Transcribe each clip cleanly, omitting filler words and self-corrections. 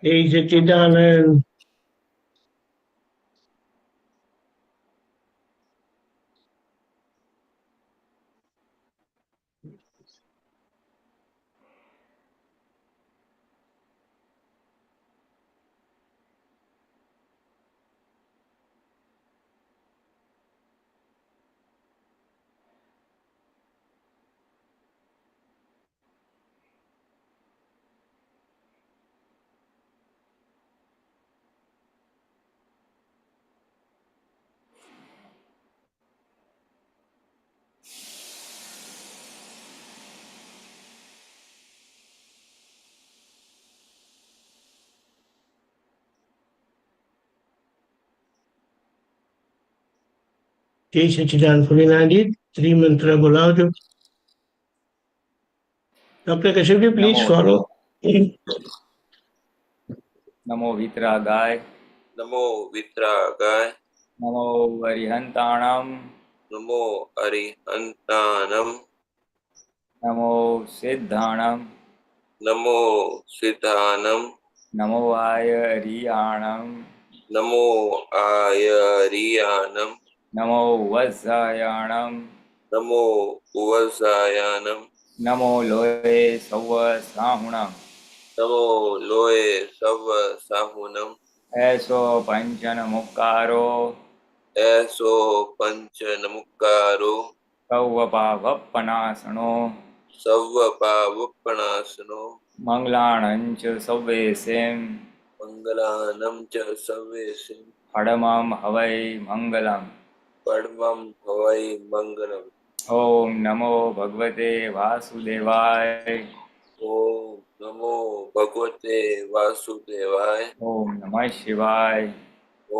Jai Satchidanand. Jai Satchidanand Pulinanandji. Three mantra बोलाओ जो. Dr. Kashyap ji, please NaMo follow. नमो वितरागाय नमो वितरागाय नमो अरिहंताणम नमो अरिहंतानम नमो सिद्धाणम नमो सिद्धानम नमो आयरियाणम नमो आयरियानम नमो वज्रायाणम नमो उवजायानम नमो लोये सव साहुणम नमो लोये सव साहुनम ऐसो पंचन मुक्कारो ऐसो पंच नमुकारो सौवपावपनासनो सव पावपणासनो मंगलाणंच सव्वेसेम मंगलानम च सवेसिम फडमं हवै मंगलम परमं भवै मंगलम। ओम नमो भगवते वासुदेवाय ओम नमो भगवते वासुदेवाय। ओम नमः शिवाय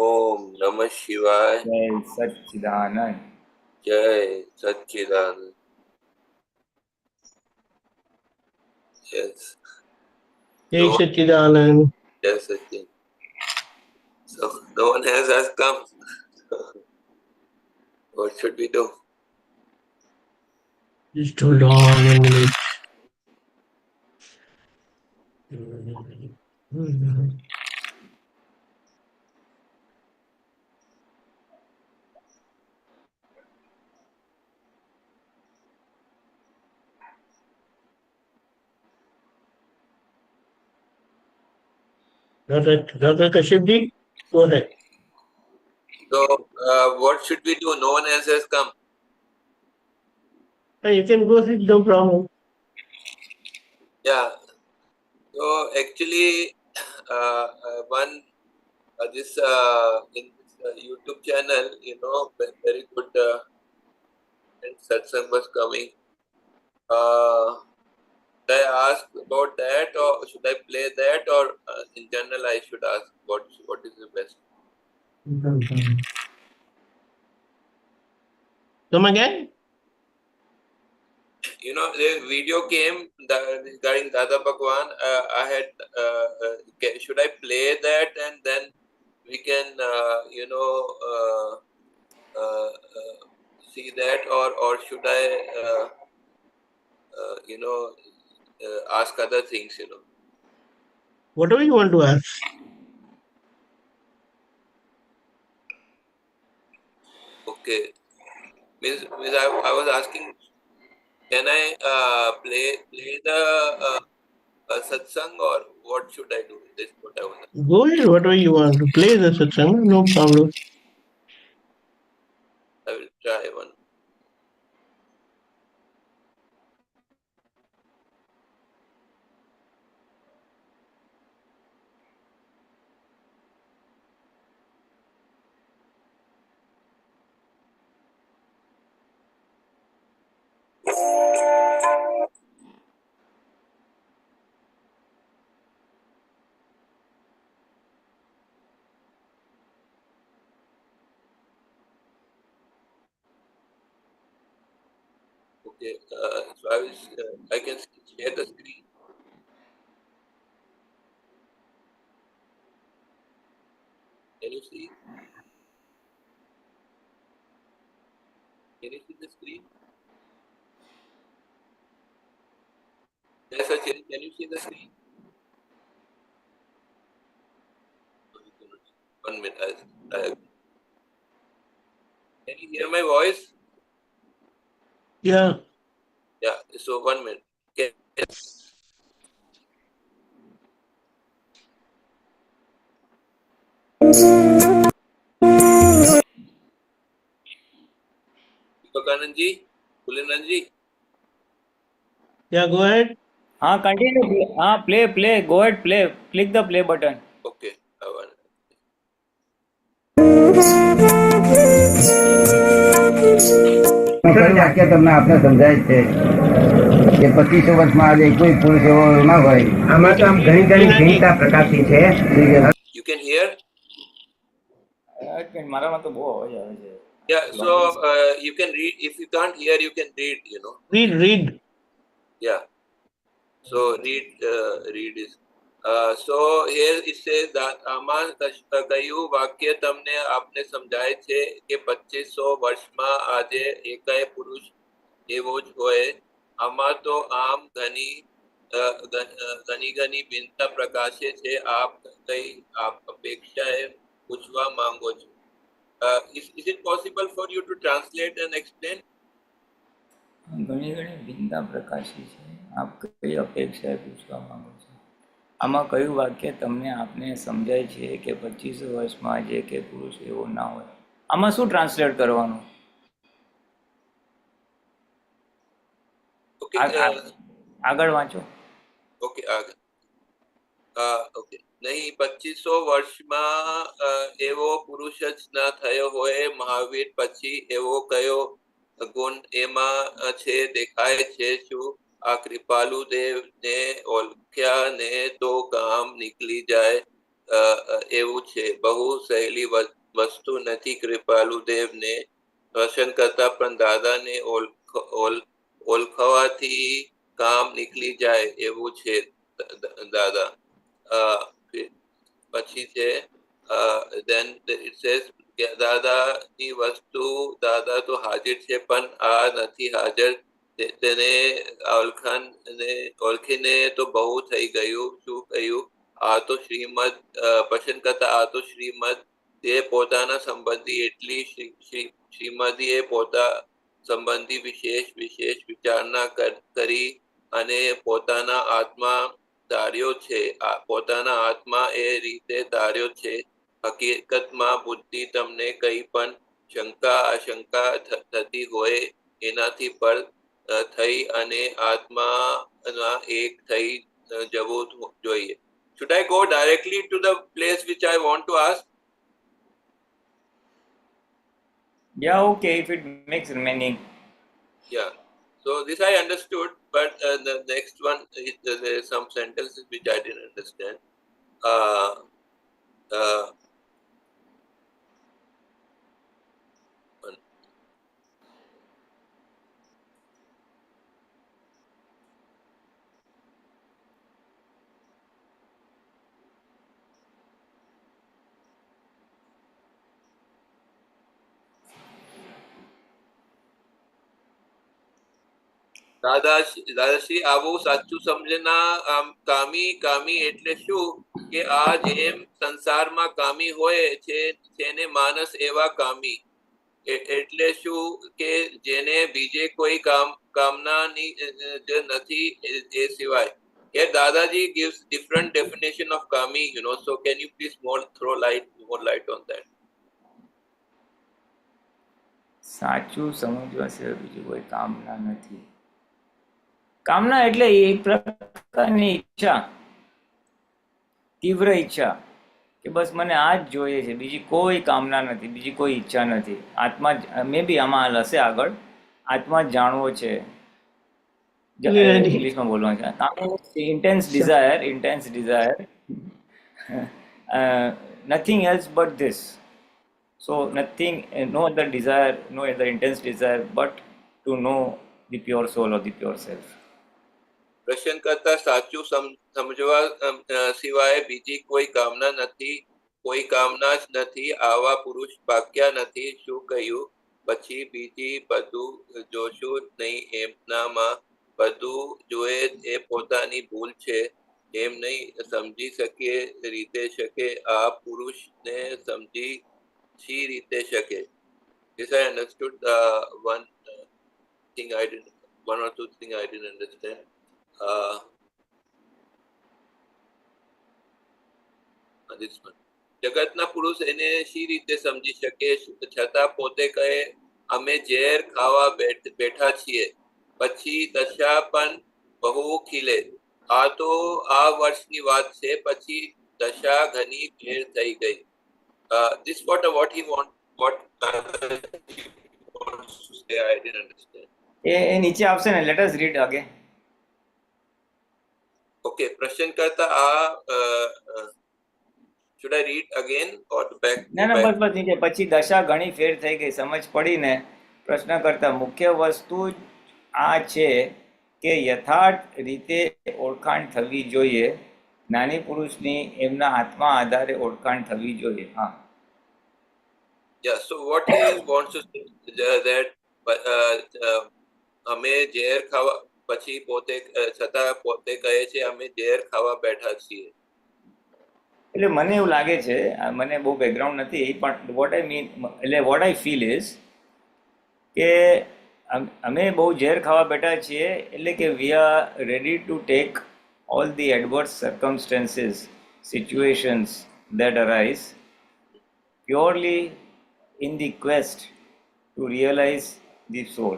ओम नमः शिवाय। जय सच्चिदानंद जय सच्चिदानंद। Yes. Jai Satchidanand. Yes, Sachin. So no one has come. What should we do? Just hold on a minute. Dr. Kashyap ji, go ahead. So what should we do? No one else has come. You can go ahead, no problem. Yeah. So actually, one this in this YouTube channel, very good and satsang was coming. Should I ask about that, or should I play that, or in general I should ask what is the best? Come again? The video came regarding Dada Bhagwan. I had, should I play that and then we can, see that, or should I, ask other things, Whatever you want to ask. Okay. Means I was asking, can I play the satsang, or what should I do? This is what I was asking. Go ahead, whatever you want to play the satsang, no problem. I will try one. Okay, so I can share the screen. Can you see? Can you see the screen? Yes, Sachin, can you see the screen? 1 minute. Can you hear my voice? Yeah. Yeah. So 1 minute. Okay. Deepakanandji, Pulinanandji. Yeah, go ahead. हाँ continue हाँ play go at play click the play button Okay. કયું વાક્ય તમને આપણે સમજાય છે કે 2500 વર્ષમાં આજે કોઈ પુરુષ એવો ના હોય. આમાં તો આમ ઘણી ઘણી ભિન્નતા પ્રકાશી છે. You can hear? મારામાં તો બહુ અવાજ આવે છે. Yeah, so you can read. If you can't hear, you can read, you know. Read. Yeah. So read is. So here it says that આમાં કયું વાક્ય તમને આપને સમજાય છે કે 2500 વર્ષમાં આજે એકાય પુરુષ એવો જ હોય. આમાં તો આમ ઘણી ભિન્નતા પ્રકાશે છે. આપ કઈ અપેક્ષાએ પૂછવા માંગો છો? Is it possible for you to translate and explain? ઘણી ભિન્નતા પ્રકાશી છે. આપ કઈ અપેક્ષાએ પૂછવા માંગો છો? આમાં કયું વાક્ય તમને આપને સમજાય છે કે 2500 વર્ષમાં જે કે પુરુષ એવો ના હોય? આમાં શું ટ્રાન્સલેટ કરવાનું? Okay, આગળ વાંચો. ઓકે આગળ. ઓકે નહીં 2500 વર્ષમાં એવો પુરુષ જ ના થયો હોય. મહાવીર પછી એવો કયો ગુણ એમાં છે દેખાય છે? શું આ કૃપાલુ દેવ ને ઓળખ્યા ને તો કામ નીકળી જાય એવું છે? બહુ સહેલી વસ્તુ નથી કૃપાલુ દેવ ને દર્શન કરતા, પણ દાદાને ઓળખવાથી કામ નીકળી જાય એવું છે દાદા. પછી છે then it says દાદાની વસ્તુ દાદા તો હાજર છે પણ આ નથી હાજર. તેને ઓળખીને તો બહુ થઈ ગયું. શું કહ્યું? આ તો શ્રીમદ પસંદ કરતા આ તો શ્રીમદ તે પોતાના સંબંધી એટલી શ્રીમદીએ પોતા સંબંધી વિશેષ વિચારણા કરી અને પોતાના આત્મા ધાર્યો છે. પોતાના આત્મા એ રીતે ધાર્યો છે. હકીકતમાં બુદ્ધિ તમને કઈ પણ આશંકા થતી હોય એનાથી પર થઈ અને આત્મા એક થઈ જવું જોઈએ. Should I go directly to the place which I want to ask? Yeah, okay, if it makes meaning. Yeah. So this I understood, but the next one is there are some sentences which I didn't understand. Dadashri આવું સાચું સમજના કામી એટલે શું કે આ જેમ સંસારમાં કામી હોય છે તેને માણસ એવા કામી એટલે શું કે જેને બીજે કોઈ કામનાની જ નથી એ સિવાય. Here Dadaji gives different definition of kami, you know, so can you please throw more light on that? સાચું સમજવા સિવાય બીજું કોઈ કામના નથી. કામના એટલે એક પ્રકારની ઈચ્છા, તીવ્ર ઈચ્છા કે બસ મને આ જ જોઈએ છે, બીજી કોઈ કામના નથી, બીજી કોઈ ઈચ્છા નથી. આત્મા મે બી આમાં હશે આગળ, આત્મા જ જાણવો છે, ઇંગ્લિશમાં બોલવાનું છે. Intense desire nothing else but this. So nothing, no other desire, no other intense desire but to know the pure soul or the pure self. પ્રશ્ન કરતા સાચું સમજવા સિવાય બીજી કોઈ કામના નથી, કોઈ કામના જ નથી. આવા પુરુષ બાક્યા નથી. શું કહ્યું? પછી બીજી બધું જોશું નહીં. એમનામાં બધું જોએ એ પોતાની ભૂલ છે. એમ નહીં સમજી શકે રીતે શકે આ પુરુષને સમજી શી રીતે શકે. This I understood. One thing I didn't, one or two thing I didn't understand. This one. જગતના પુરુષ એને શી રીતે સમજી શકે છતાં પોતે કહે અમે ઝેર ખાવા બેઠા છીએ પછી દશા પણ બહુ ખીલે. આ તો આ વર્ષની વાત છે પછી દશા ઘણી ફેર થઈ ગઈ. This what he what wants to say, I didn't understand. એ નીચે આવશે ને, let us read again. Okay, પ્રશ્ન કરતા should I read again or back? ના બસ નીચે પછી દશા ઘણી ફેર થઈ ગઈ. સમજ પડી ને? પ્રશ્ન કરતા મુખ્ય વસ્તુ આ છે કે યથાર્થ રીતે ઓળખાણ થવી જોઈએ. જ્ઞાની પુરુષની એમના આત્મા આધારે ઓળખાણ થવી જોઈએ. હા. Yeah, so what he wants to say that અમે ઝેર ખાવા પછી પોતે છતાં પોતે કહે છે અમે ઝેર ખાવા બેઠા છીએ. એટલે મને એવું લાગે છે, મને બહુ બેકગ્રાઉન્ડ નથી, પણ વોટ આઈ મીન એટલે વોટ આઈ ફીલ ઇઝ કે અમે બહુ ઝેર ખાવા બેઠા છીએ એટલે કે we are ready to take all the adverse circumstances, situations that arise purely in the quest to realize the soul.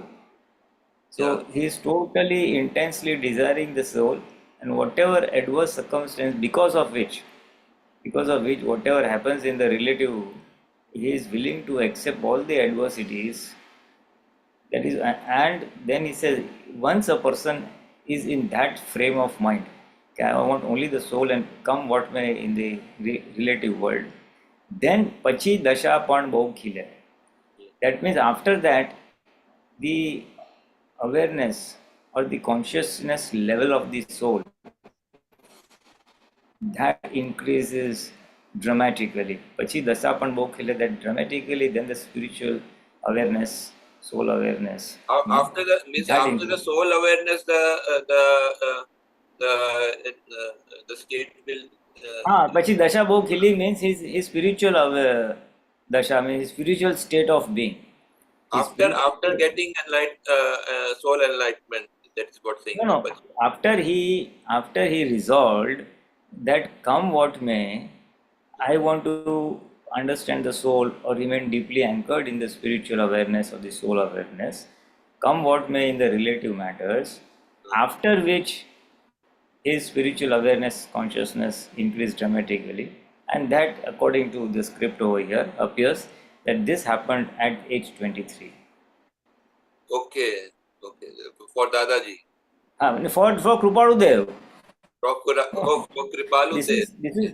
So he is totally intensely desiring the soul, and whatever adverse circumstance because of which whatever happens in the relative, he is willing to accept all the adversities. That is, and then he says, once a person is in that frame of mind, I want only the soul and come what may in the relative world, then pachi dasha pan bau khile. That means after that, the awareness or the consciousness level of the soul, that increases dramatically. Pachi dasha pan bau khile, that dramatically, then the spiritual awareness, soul awareness. After the the soul awareness, the state will. Pachi dasha bhog khili means his spiritual dasha means his spiritual state of being. After getting soul enlightenment, that is what saying. No. After he resolved that come what may, I want to understand the soul or remain deeply anchored in the spiritual awareness or the soul awareness, come what may in the relative matters, after which his spiritual awareness, consciousness increased dramatically, and that according to the script over here appears that this happened at age 23. Okay. For Dadaji. For Krupaludev. For Kripaludev. This is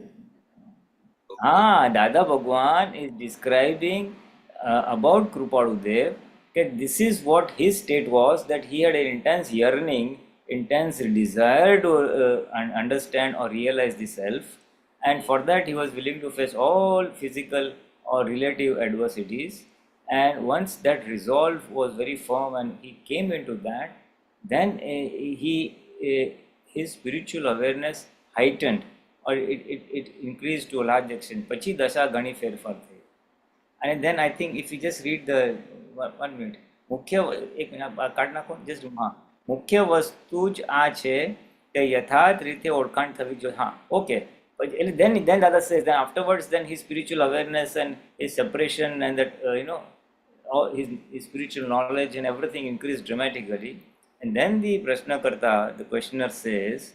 Dada Bhagwan is describing about Krupaludev that this is what his state was, that he had an intense yearning, intense desire to understand or realize the self, and for that he was willing to face all physical or relative adversities, and once that resolve was very firm and he came into that, then his spiritual awareness heightened or it increased to a large extent. Pachi dasha ghani ferfar thi. And then I think if you just read the 1 minute, મુખ્ય વસ્તુ જ આ છે કે યથાર્થ રીતે ઓળખાણ થવી જોઈએ. Okay. But then Dada says that afterwards, then his spiritual awareness and his separation and that all his spiritual knowledge and everything increased dramatically. And then the Prashnakarta, the questioner, says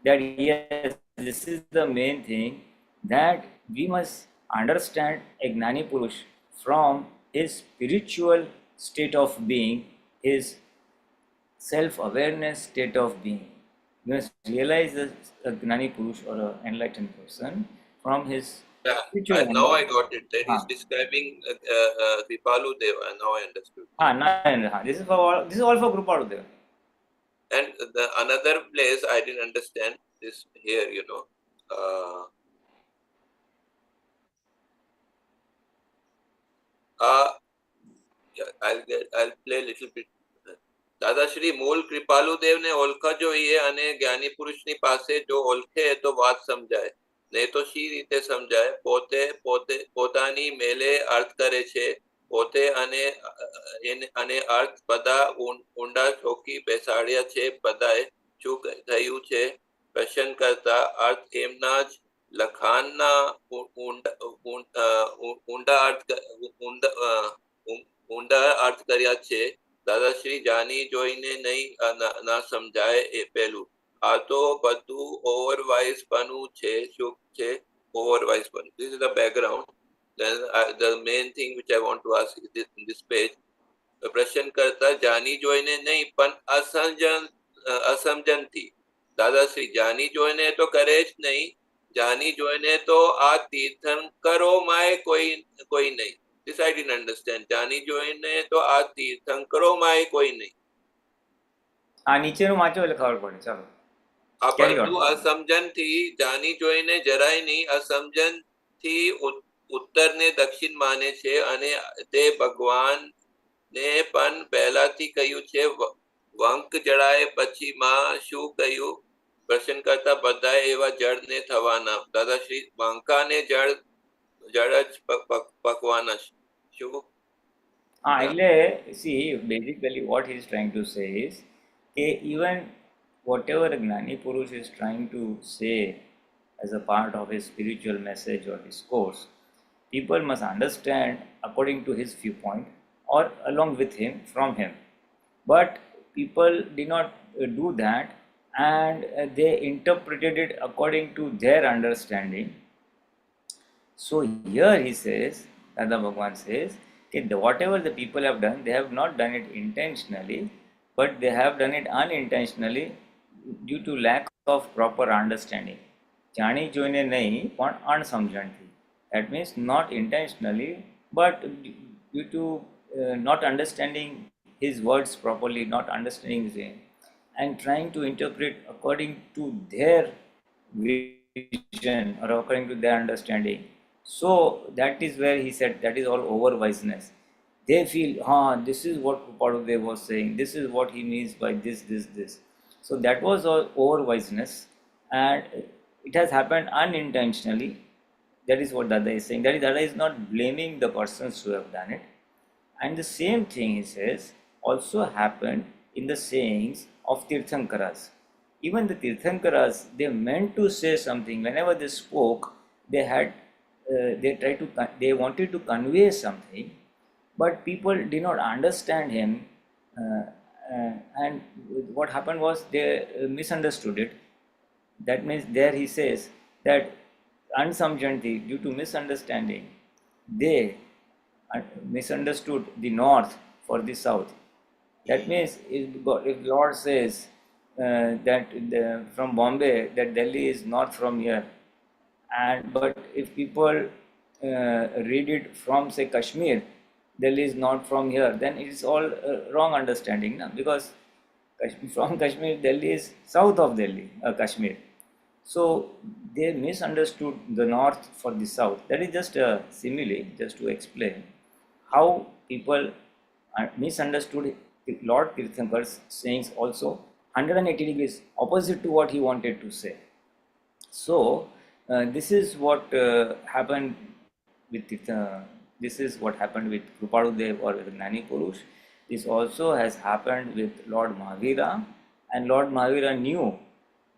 that yes, this is the main thing, that we must understand a Gnani Purush from his spiritual state of being, his self-awareness state of being. You must realize a Gnani Purush or an enlightened person from his spiritual. Now I got it. That is describing Kripaludev. Now I understood. This is all for Kripaludev. And the another place I didn't understand this here, I'll play a little bit. Dadashri મૂળ કૃપાલુદેવને ઓળખવા જોઈએ અને જ્ઞાની પુરુષની પાસે જો ઓળખે તો વાત સમજાય, નહીં તો શી રીતે સમજાય? પોતાની મેલે અર્થ કરે છે પોતે અને અર્થ બધા ઊંડા ચોકી બેસાડ્યા છે. બધાએ શું થયું છે? પ્રશ્ન કરતા અર્થ એમના જ લખાણના ઊંડા અર્થ કર્યા છે. દાદાશ્રી જાણી જોઈને નહીં ના સમજાય એ પહેલું. આ તો બધું ઓવરવાઇઝ પણું છે. શું છે ઓવરવાઇઝ પણું? This is the background. Then the main thing which I want to ask in this page. પ્રશ્ન કરતા જાણી જોઈને નહીં પણ અસમજણથી. દાદાશ્રી જાણી જોઈને તો કરે જ નહીં, જાણી જોઈને તો આ તીર્થંકરોમાં કોઈ નહીં. This I didn't understand. જાણી જોઈને તો આ તીર્થંકરોમાં કોઈ નહીં. આ નીચેનું વાંચો એટલે ખબર પડે. ચાલો. આ બધું અસમજણથી, જાણી જોઈને જરાય નહીં, અસમજણથી ઉત્તરને દક્ષિણ માને છે અને તે ભગવાનને પણ પહેલાથી કહ્યું છે. વંક જડાય પછીમાં શું કહ્યું? પ્રશ્ન કરતા બધા એવા જળને થવાના. દાદાશ્રી બંકાને જળ જ પકવાના. શું? એટલે see, basically what he is trying to say is even whatever a Gnani Purush is trying to say as a part of his spiritual message or discourse, people must understand according to his viewpoint or along with him, from him. But people did not do that, and they interpreted it according to their understanding. So here he says, Dada Bhagwan says, that whatever the people have done, they have not done it intentionally, but they have done it unintentionally due to lack of proper understanding. જાણી જોઈને નહીં પણ અણસમજણથી. That means not intentionally, but due to not understanding his words properly, not understanding him, and trying to interpret according to their vision or according to their understanding. So that is where he said that is all overwiseness. They feel, this is what Rupaludev was saying, this is what he means by this. So that was all overwiseness, and it has happened unintentionally. That is what Dada is saying. That is, Dada is not blaming the persons who have done it. And the same thing, he says, also happened in the sayings of Tirthankaras. Even the Tirthankaras, they meant to say something. Whenever they spoke, they wanted to convey something, but people did not understand him, and what happened was they misunderstood it. That means there he says that unsamjanti, due to misunderstanding, they misunderstood the north for the south. That means if Lord says that from Bombay, that Delhi is north from here, but if people read it from, say, Kashmir, Delhi is not from here, then it is all wrong understanding, because from Kashmir, Delhi is south of Delhi, Kashmir. So they misunderstood the north for the south. That is just a simile, just to explain how people misunderstood Lord Tirthankar's sayings also 180 degrees opposite to what he wanted to say. So this is what happened with this is what happened with Rupaludev or with Gnani Purush. This also has happened with Lord Mahavira, and Lord Mahavira knew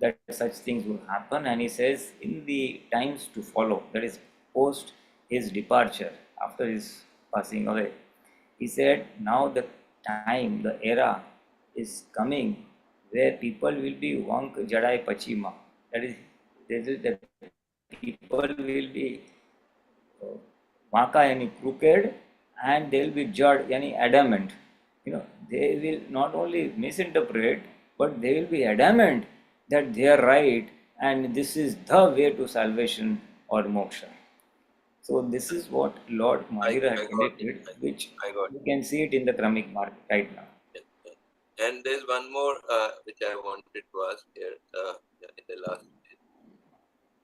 that such things would happen, and he says in the times to follow, that is post his departure, after his passing away, he said, now the time, the era is coming where people will be vank jadai pachima. That is the people will be Maka yani crooked, and they will be jad yani adamant. They will not only misinterpret, but they will be adamant that they are right and this is the way to salvation or moksha. So this is what Lord Mahavira had predicted, which you can see it in the Kramik mark right now. And there's one more which I wanted to ask here in the last.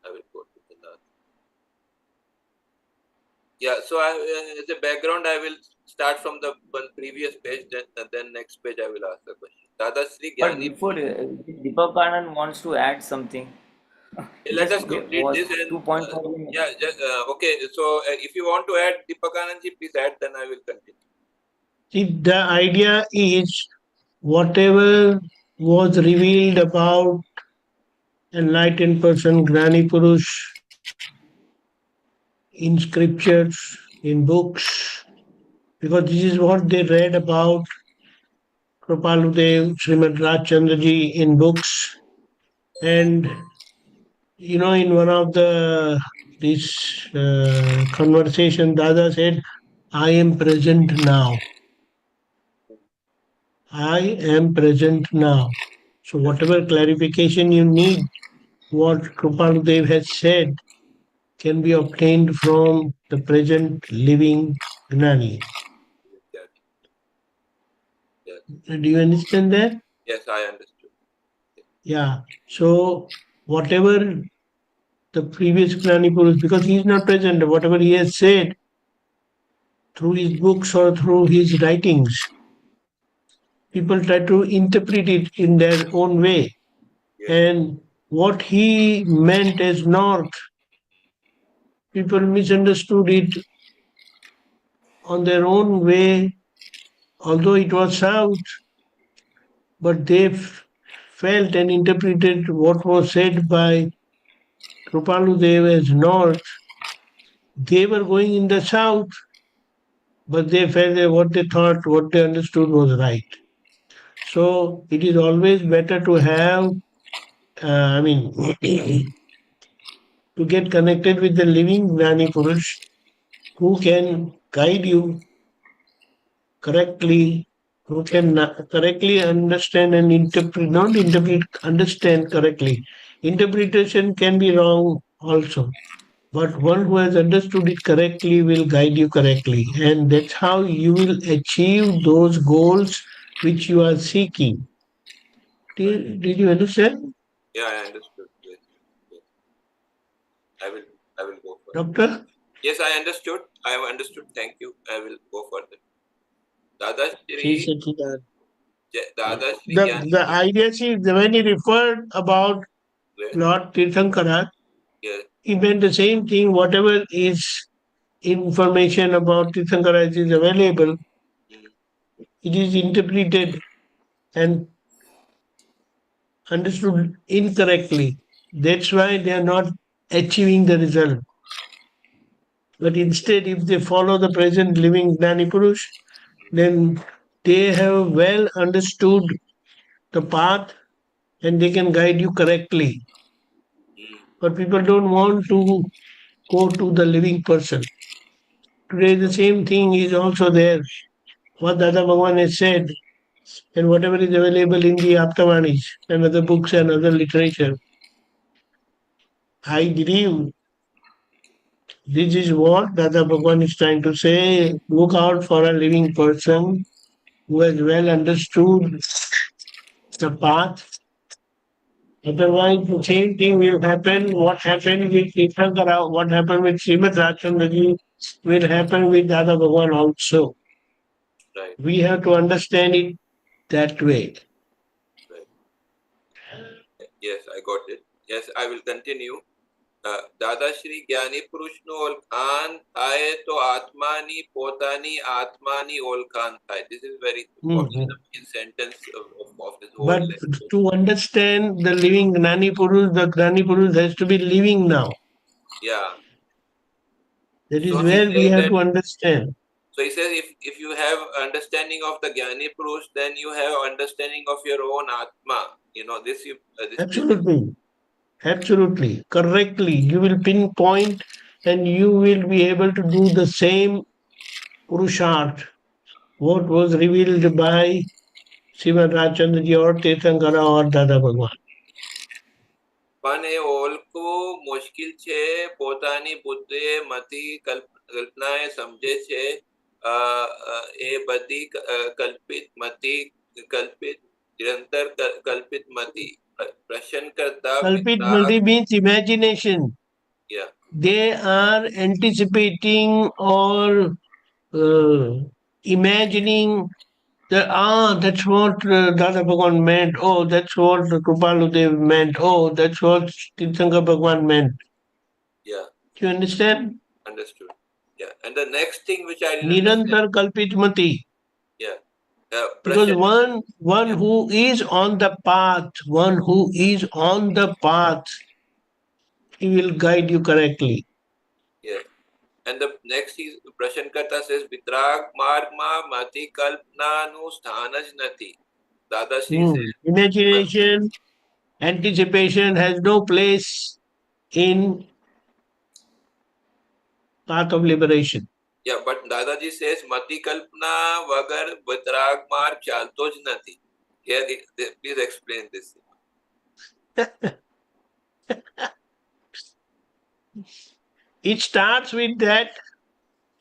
I will go to the last. Yeah, so as a background, I will start from the one previous page, then next page I will ask the question. Dada Sri But Gyani. before Deepakanand wants to add something. Let us Just complete was this and 2.5 yeah, okay. So if you want to add Deepakanandji, please add. Then I will continue. See, the idea is whatever was revealed about enlightened person, Gnani Purush, in scriptures, in books, because this is what they read about Kripaludev, Srimad Rajchandraji in books. And, in one of this conversation, Dada said, I am present now. I am present now. So whatever clarification you need, what Kripaludev has said can be obtained from the present living Gnani. Yes. Yes. Do you understand that? Yes, I understood. Yeah. So whatever the previous Gnani Purush, because he is not present, whatever he has said through his books or through his writings, people try to interpret it in their own way. Yes. And what he meant as north, people misunderstood it on their own way, although it was south, but they felt and interpreted what was said by Kripaludev as north. They were going in the south, but they felt that what they thought, what they understood was right. So it is always better to have, to get connected with the living Gnani Purush who can guide you correctly, who can correctly understand and interpret, not interpret, understand correctly. Interpretation can be wrong also, but one who has understood it correctly will guide you correctly. And that's how you will achieve those goals which you are seeking. Did you understand? Yeah, I understood. Yes. Yes. I will go for it. Doctor? Yes, I understood. I have understood. Thank you. I will go further. Dada She Shri, said that. Dada Shri The idea, see, when he referred about Lord Tirthankara, Yes. he meant the same thing, whatever is information about Tirthankara is available, it is interpreted and understood incorrectly. That's why they are not achieving the result. But instead, if they follow the present living Gnani Purush, then they have well understood the path and they can guide you correctly. But people don't want to go to the living person. Today, the same thing is also there. What Dada Bhagwan has said, and whatever is available in the Aptavanis and other books and other literature. I believe this is what Dada Bhagwan is trying to say. Look out for a living person who has well understood the path. Otherwise, the same thing will happen. What happened with Tirthankara, what happened with Srimad Rajchandraji will happen with Dada Bhagwan also. Right. We have to understand it that way. Right. Yes, I got it. Yes, I will continue. Dadashri જ્ઞાની પુરુષનું ઓળખાણ થાય તો આત્માની પોતાની આત્માની ઓળખાણ થાય. This is very important sentence of this whole But lesson. to understand the living Gnani Purush, the Gnani Purush has to be living now. Yeah. That is where we have to understand. So he says, if you have understanding of the Jnani Purush, then you have understanding of your own Atma. This Absolutely. Absolutely. Correctly. You will pinpoint and you will be able to do the same Purusharth, what was revealed by Srimad Rajchandraji or Tirthankara or Dada Bhagwan. પણ એ ઓળખવું મુશ્કેલ છે. પોતાની બુદ્ધિ મતિ કલ્પનાએ સમજે છે. એ બધી કલ્પિત મતિ કલ્પિત નિરંતર કલ્પિત મતિ પ્રશ્ન કરતા. Kalpit mati means imagination. Yeah. They are anticipating or imagining that, that's what Dada Bhagwan meant. Oh, that's what Kripaludev meant. Oh, that's what Tirthankar Bhagwan meant. Yeah, Do you understand? understood. Yeah, and the next thing which I didn't understand. Nirantar Kalpit Mati. Yeah, Because Prashant. one Yeah, who is on the path, one who is on the path, he will guide you correctly. yeah. And the next is Prashankata says Vitrag Margma Mati Kalpna Nu Sthanaj Nati. Dadashi says, Imagination, anticipation has no place in path of liberation. yeah, but Dadaji says Mati Kalpna Vagar Vitrag Marg Chaltoj Nati. Here, please explain this. It starts with that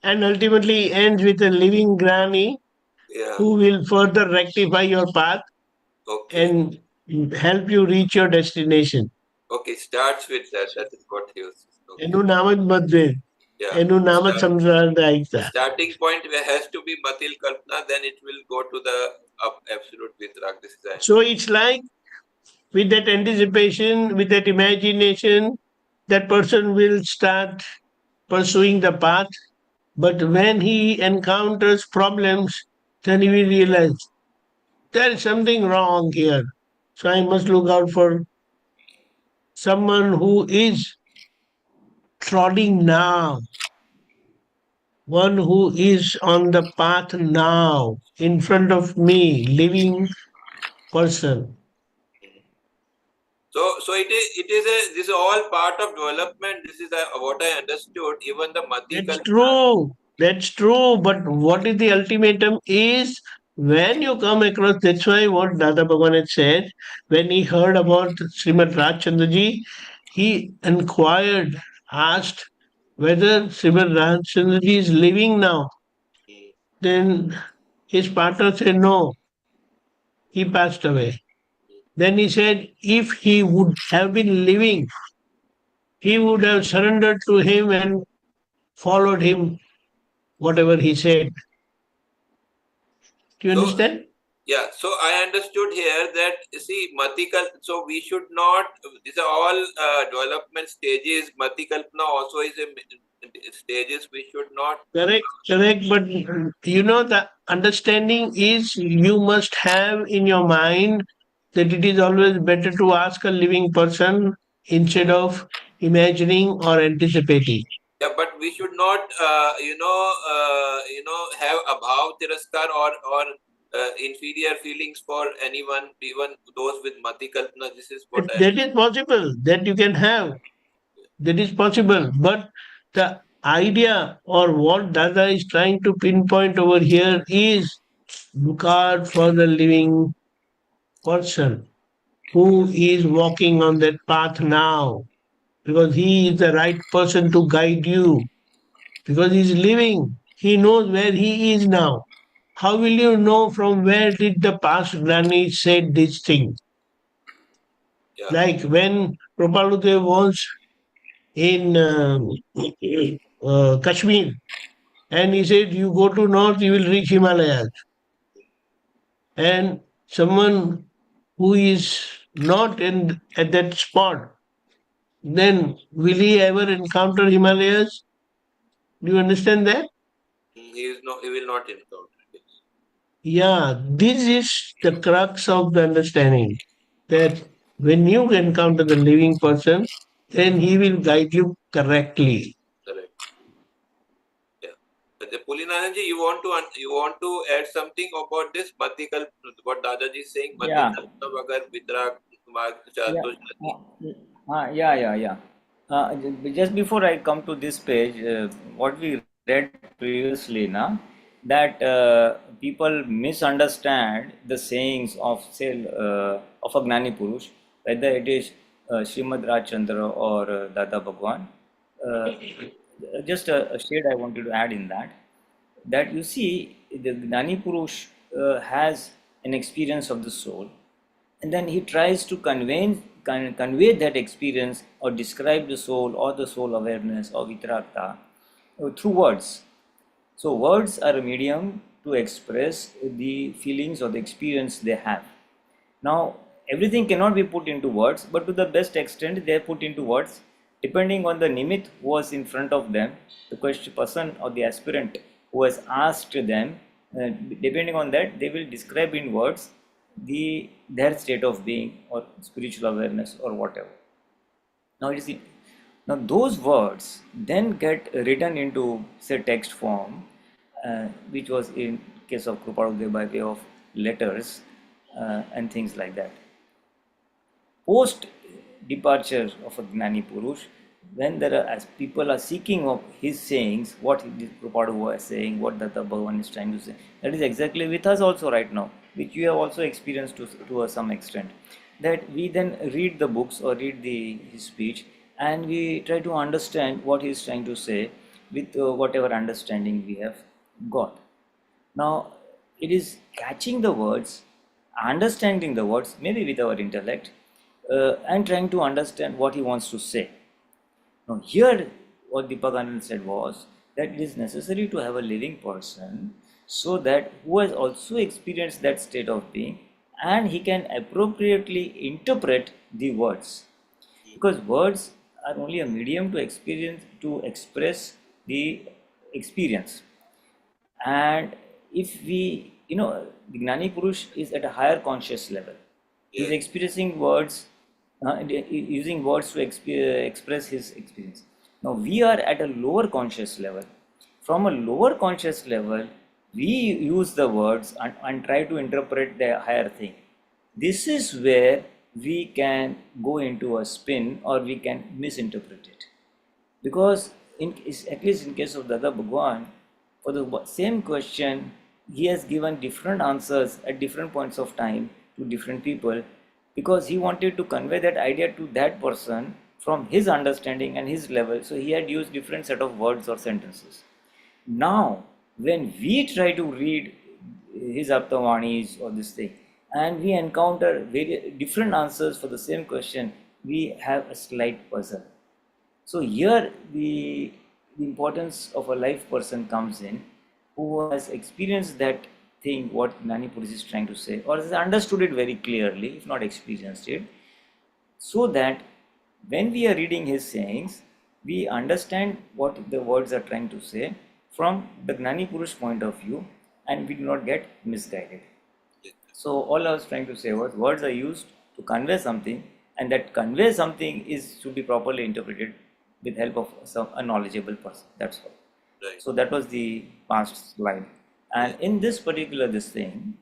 and ultimately ends with a living granny Yeah, who will further rectify your path okay. and help you reach your destination. Okay, starts with that. That is what he was. Okay. એનું નામ જ મતભેદ, Yeah. એનું નામ જ The સાંપ્રદાયિકતા. starting point has to be Matil Kalpna, then it will go to the absolute Vitrag. This is So it's like with that anticipation, with that imagination, that person will start pursuing the path. But when he encounters problems, then he will realize there is something wrong here. So I must look out for someone who is trotting now, one who is on the path now, in front of me, living person. So this is all part of development. This is what I understood. Even the Mati That's Kalpna. true. That's true. But what is the ultimatum is when you come across, that's why what Dada Bhagwan had said, when he heard about Srimad Rajchandraji, he inquired, asked whether Srimad Rajchandraji is living now. Then his partner said, no, he passed away. Then he said, if he would have been living, he would have surrendered to him and followed him, whatever he said. Do you understand? Yeah, so I understood here that see Matikal. So we should not. These are all development stages. Matikalpna also is a stages. We should not. Correct. But the understanding is you must have in your mind that it is always better to ask a living person instead of imagining or anticipating. Yeah, but we should not, have abhav tiraskar or inferior feelings for anyone, even those with mati kalpana. This is what That is possible. That you can have. That is possible. But the idea or what Dada is trying to pinpoint over here is look out for the living person who is walking on that path now, because he is the right person to guide you, because he is living. He knows where he is now. How will you know from where did the past granny said this thing? Yeah. Like when Propaludev was in Kashmir, and he said, you go to north, you will reach Himalayas. And someone who is not at that spot, then will he ever encounter Himalayas? Do you understand that? He will not encounter this. Yeah, this is the crux of the understanding, that when you encounter the living person, then he will guide you correctly. Correct. Yeah. But the Pulinanandji, you want to add something about this Matikal? What Dadaji is saying? Yeah. Matikalpna vagar vitrag marg chaltoj nati. Yeah. Just before I come to this page, what we read previously, that people misunderstand the sayings of, say, of a Gnani Purush, whether it is Srimad Rajchandra or Dada Bhagwan. Just a shade I wanted to add in that you see, the Gnani Purush has an experience of the soul, and then he tries to convey that experience or describe the soul or the soul awareness or vitaraka through words. So words are a medium to express the feelings or the experience they have. Now, everything cannot be put into words, but to the best extent, they are put into words depending on the nimit who was in front of them, the question person or the aspirant who has asked them. Depending on that, they will describe in words their state of being or spiritual awareness or whatever. Now, now those words then get written into say text form, which was in case of Kruparude by way of letters and things like that. Post departure of a Gnani Purush, when there are as people are seeking of his sayings, what Kruparude was saying, what Dada Bhagwan is trying to say, that is exactly with us also right now, which you have also experienced to some extent. That we then read the books or read his speech and we try to understand what he is trying to say with whatever understanding we have got. Now, it is catching the words, understanding the words, maybe with our intellect, and trying to understand what he wants to say. Now, here, what Deepakanand said was that it is necessary to have a living person so that who has also experienced that state of being and he can appropriately interpret the words. Because words are only a medium to express the experience. And if we, the Gnani Purush is at a higher conscious level. He is experiencing words, using words to express his experience. Now we are at a lower conscious level. From a lower conscious level, we use the words and try to interpret the higher thing. This is where we can go into a spin or we can misinterpret it. Because at least in case of Dada Bhagwan, for the same question, he has given different answers at different points of time to different people because he wanted to convey that idea to that person from his understanding and his level. So he had used different set of words or sentences. Now, when we try to read his Aptavanis or this thing, and we encounter very different answers for the same question, we have a slight puzzle. So here the importance of a life person comes in who has experienced that thing what Gnani Purush is trying to say or has understood it very clearly, if not experienced it, so that when we are reading his sayings, we understand what the words are trying to say from the Gnani Purush point of view and we do not get misguided. So all I was trying to say was words are used to convey something and that convey something should be properly interpreted with help of a knowledgeable person. That's all. Right. So that was the past slide. And in this particular thing,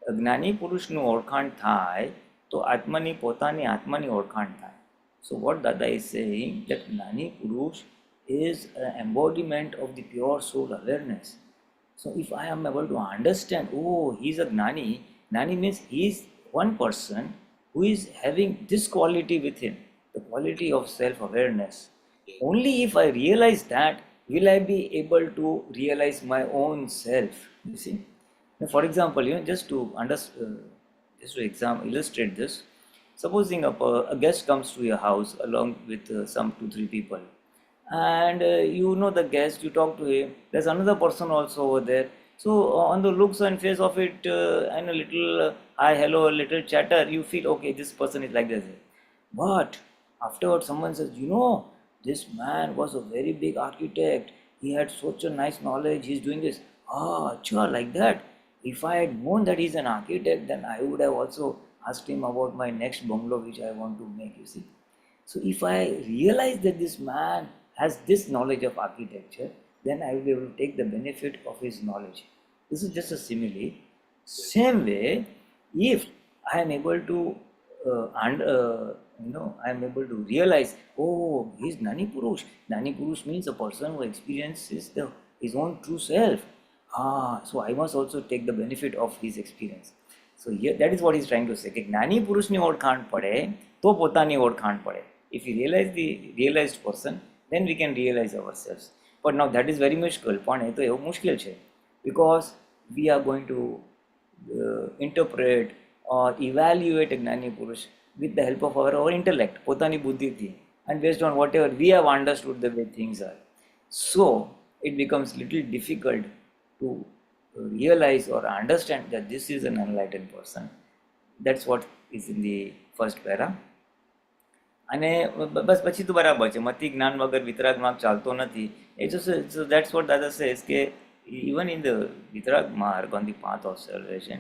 Gnani Purushnu Orkhan Thai, to Atmani Potani Atmani Orkhan Thai. So what Dada is saying that Gnani Purush is an embodiment of the pure soul awareness. So if I am able to understand, oh, he is a Gnani, Gnani means he is one person who is having this quality with him, the quality of self-awareness. Only if I realize that, will I be able to realize my own self. You see, now, for example, just to illustrate this, supposing a guest comes to your house along with some 2-3 people, and the guest, you talk to him. There's another person also over there. So on the looks and face of it, and a little hi, hello, a little chatter, you feel okay, this person is like this. But afterwards, someone says, this man was a very big architect. He had such a nice knowledge. He's doing this. Sure, like that. If I had known that he's an architect, then I would have also asked him about my next bungalow, which I want to make, you see. So if I realize that this man has this knowledge of architecture, then I will be able to take the benefit of his knowledge. This is just a simile. Same way, if I am able to I am able to realize, oh, he's Gnani Purush. Gnani Purush means a person who experiences his own true self. So I must also take the benefit of his experience. So here, that is what he's trying to say. Gnani Purush ni orkhan pade, to potani orkhan pade. If we realize the realized person, then we can realize ourselves. But now that is very mushkil. Because we are going to interpret or evaluate a Gnani Purush with the help of our intellect, potani buddhi thi, and based on whatever we have understood the way things are. So it becomes little difficult to realize or understand that this is an enlightened person. That's what is in the first para. અને બસ પછી તો બરાબર છે, મતિ જ્ઞાન વગર વિતરાગ માર્ગ ચાલતો નથી. એ so that's what Dada says કે even in the vitrag marg on the path of salvation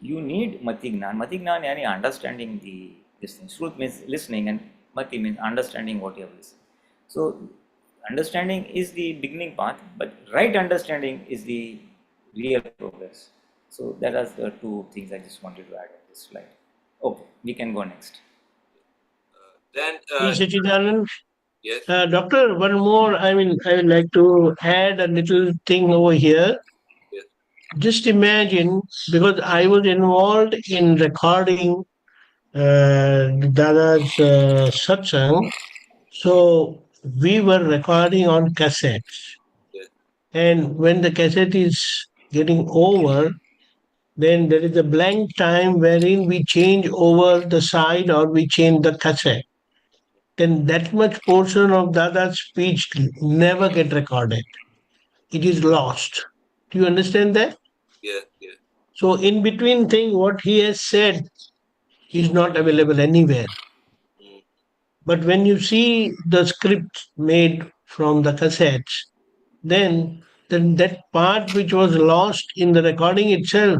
you need mati gnan. Mati gnan yani understanding the this thing. Shruth means listening and mati means understanding what you have listened. So understanding is the beginning path, but right understanding is the real progress. So that are the two things I just wanted to add in this slide. Okay, we can go next. Then, Sachidanand. yes. Doctor, one more. I would like to add a little thing over here. Yes. Just imagine, because I was involved in recording Dada's satsang, so we were recording on cassettes. Yes. And when the cassette is getting over, then there is a blank time wherein we change over the side or we change the cassette. Then that much portion of Dada's speech never get recorded. It is lost. Do you understand that? Yes. Yes. So in between thing, what he has said is not available anywhere. Mm. But when you see the script made from the cassettes, then that part which was lost in the recording itself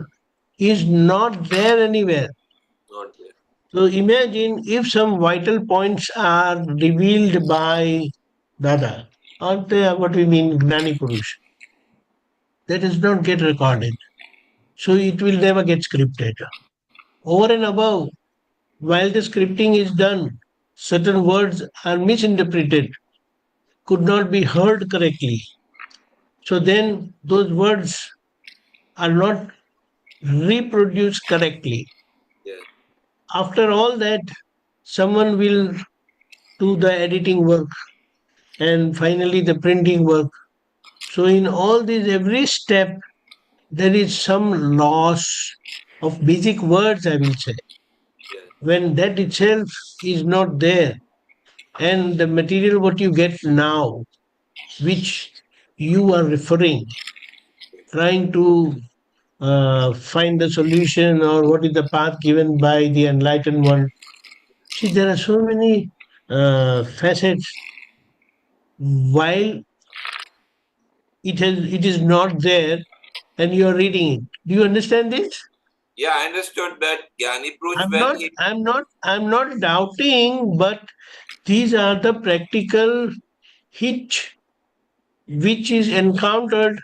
is not there anywhere. Not there. So imagine if some vital points are revealed by Dada, or what we mean Gnani Purush, that does not get recorded. So it will never get scripted. Over and above, while the scripting is done, certain words are misinterpreted, could not be heard correctly. So then those words are not reproduced correctly. Yes. After all that, someone will do the editing work and finally the printing work. So in all these, every step, there is some loss of basic words, I will say. Yes. When that itself is not there, and the material what you get now, which you are referring, trying to find the solution or what is the path given by the enlightened one. See, there are so many facets. While it is not there, and you are reading it. Do you understand this? Yeah, I understood that Gyani Purush I'm not doubting, but these are the practical hitch which is encountered,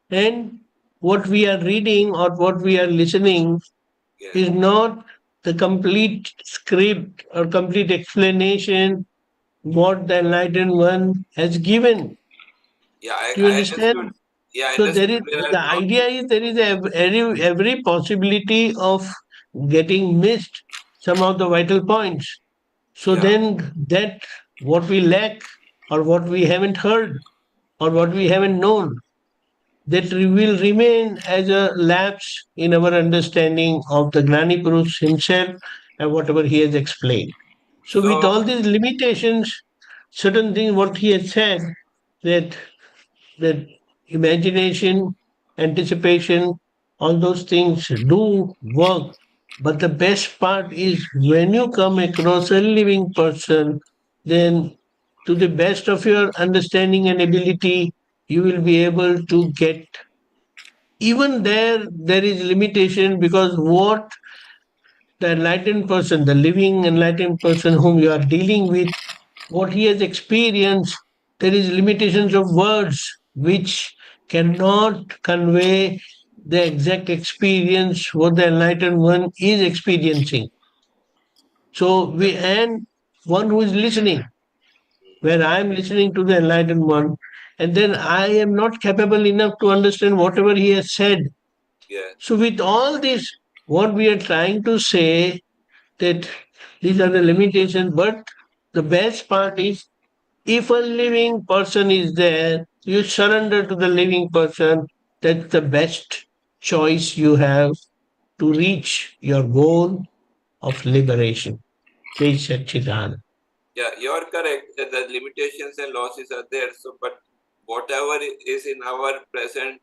and what we are reading or what we are listening is not the complete script or complete explanation what the enlightened one has given. Yeah, Do you I understand? understood. Yeah, I So there understood. is the idea is there is every possibility of getting missed some of the vital points. So Yeah. then that what we lack or what we haven't heard or what we haven't known, that will remain as a lapse in our understanding of the Gnani Purush himself and whatever he has explained. So with all these limitations, certain things what he has said, that imagination, anticipation, all those things do work. But the best part is when you come across a living person, then to the best of your understanding and ability, you will be able to get. Even there is limitation, because what the enlightened person, the living enlightened person whom you are dealing with, what he has experienced, there is limitations of words which cannot convey the exact experience what the enlightened one is experiencing. So and one who is listening, where I am listening to the enlightened one, and then I am not capable enough to understand whatever he has said. Yeah. So with all this, what we are trying to say, that these are the limitations, but the best part is if a living person is there, you surrender to the living person. That's the best choice you have to reach your goal of liberation. Jai Satchidanand. Yeah, you're correct. That the limitations and losses are there. So, but whatever is in our present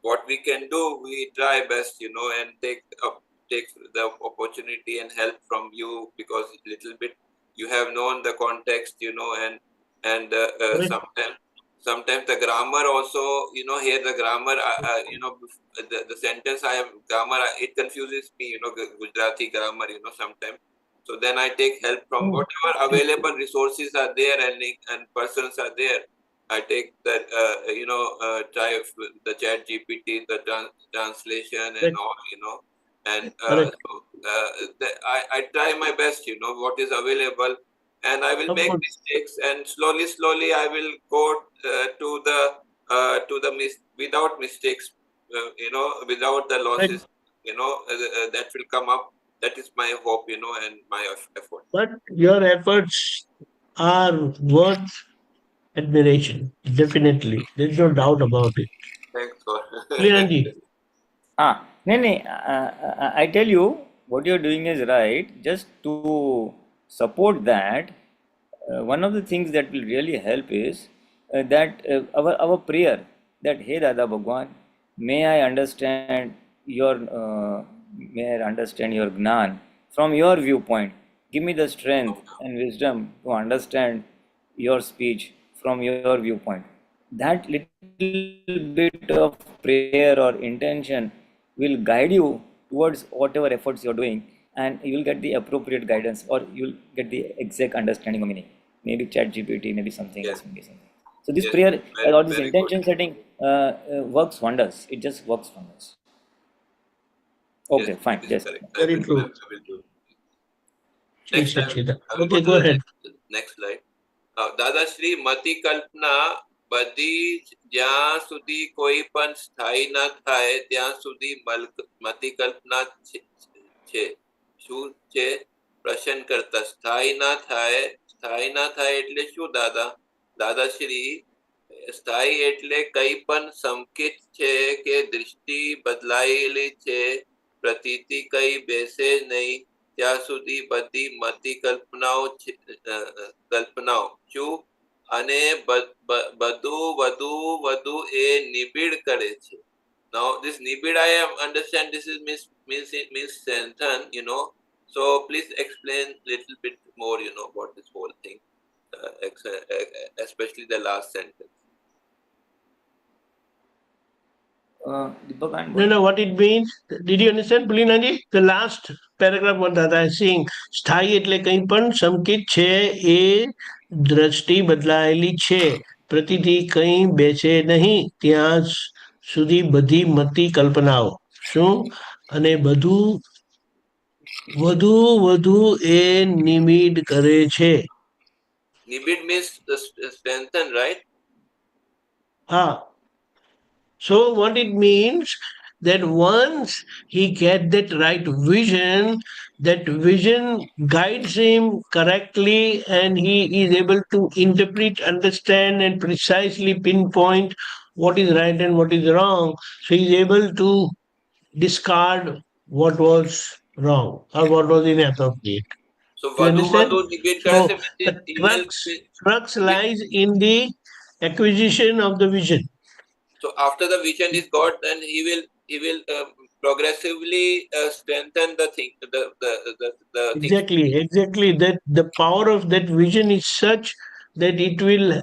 what we can do, we try best, and take the opportunity and help from you, because little bit you have known the context, and sometimes the grammar also, here the grammar, the sentence I have grammar, it confuses me, Gujarati grammar, sometimes. So then I take help from whatever available resources are there, and persons are there. I take that, try the chat GPT, the translation and all, and I try my best, what is available, and I will make mistakes, and slowly I will go to the without mistakes, without the losses, that will come up. That is my hope, and my effort. But your efforts are worth admiration. Definitely. There's no doubt about it. Thanks for. Pulinanandji. I tell you, what you're doing is right. Just to support that, one of the things that will really help is that our prayer, that hey Dada Bhagwan, may I understand your Gnan from your viewpoint. Give me the strength and wisdom to understand your speech from your viewpoint. That little bit of prayer or intention will guide you towards whatever efforts you're doing, and you will get the appropriate guidance, or you'll get the exact understanding of meaning. Maybe chat GPT, maybe something else, maybe something. So this prayer or this intention setting works wonders. It just works wonders. Okay, fine. Yes. Very true. I will do. Next slide. Okay, go ahead. Next slide. Dadashri મતિ કલ્પના બધી જ્યાં સુધી કોઈ પણ સ્થાયી ના થાય ત્યાં સુધી મતિ કલ્પના છે. શું છે? પ્રશ્ન કરતા સ્થાયી ના થાય એટલે શું દાદા? દાદાશ્રી સ્થાયી એટલે કઈ પણ સંકેત છે કે દૃષ્ટિ બદલાયેલી છે, પ્રતીતિ કઈ બેસે નહીં ત્યાં સુધી બધી મતિ કલ્પનાઓ શું, અને વધુ એ નિબિડ કરે છે. Now this nibid, I understand this is means strengthen, so please explain little bit more, about this whole thing, especially the last sentence. No, what it means? Did you understand, Pulinanandji? The last paragraph what Dada is saying. સ્થાયી એટલે કંઈ પણ સંકેત છે, એ દ્રષ્ટિ બદલાયેલી છે, પ્રતિથી કંઈ બેસે નહીં ત્યાં સુધી બધી મતિ કલ્પનાઓ શું, અને વધુ એ નિમિડ કરે છે. Nibid means strengthen, right? So what it means, that once he get that right vision, that vision guides him correctly, and he is able to interpret, understand, and precisely pinpoint what is right and what is wrong. So he is able to discard what was wrong or what was inappropriate. So you understand? So the crux lies in the acquisition of the vision. So after the vision is got, then he will progressively strengthen the thing. The Exactly. That the power of that vision is such that it will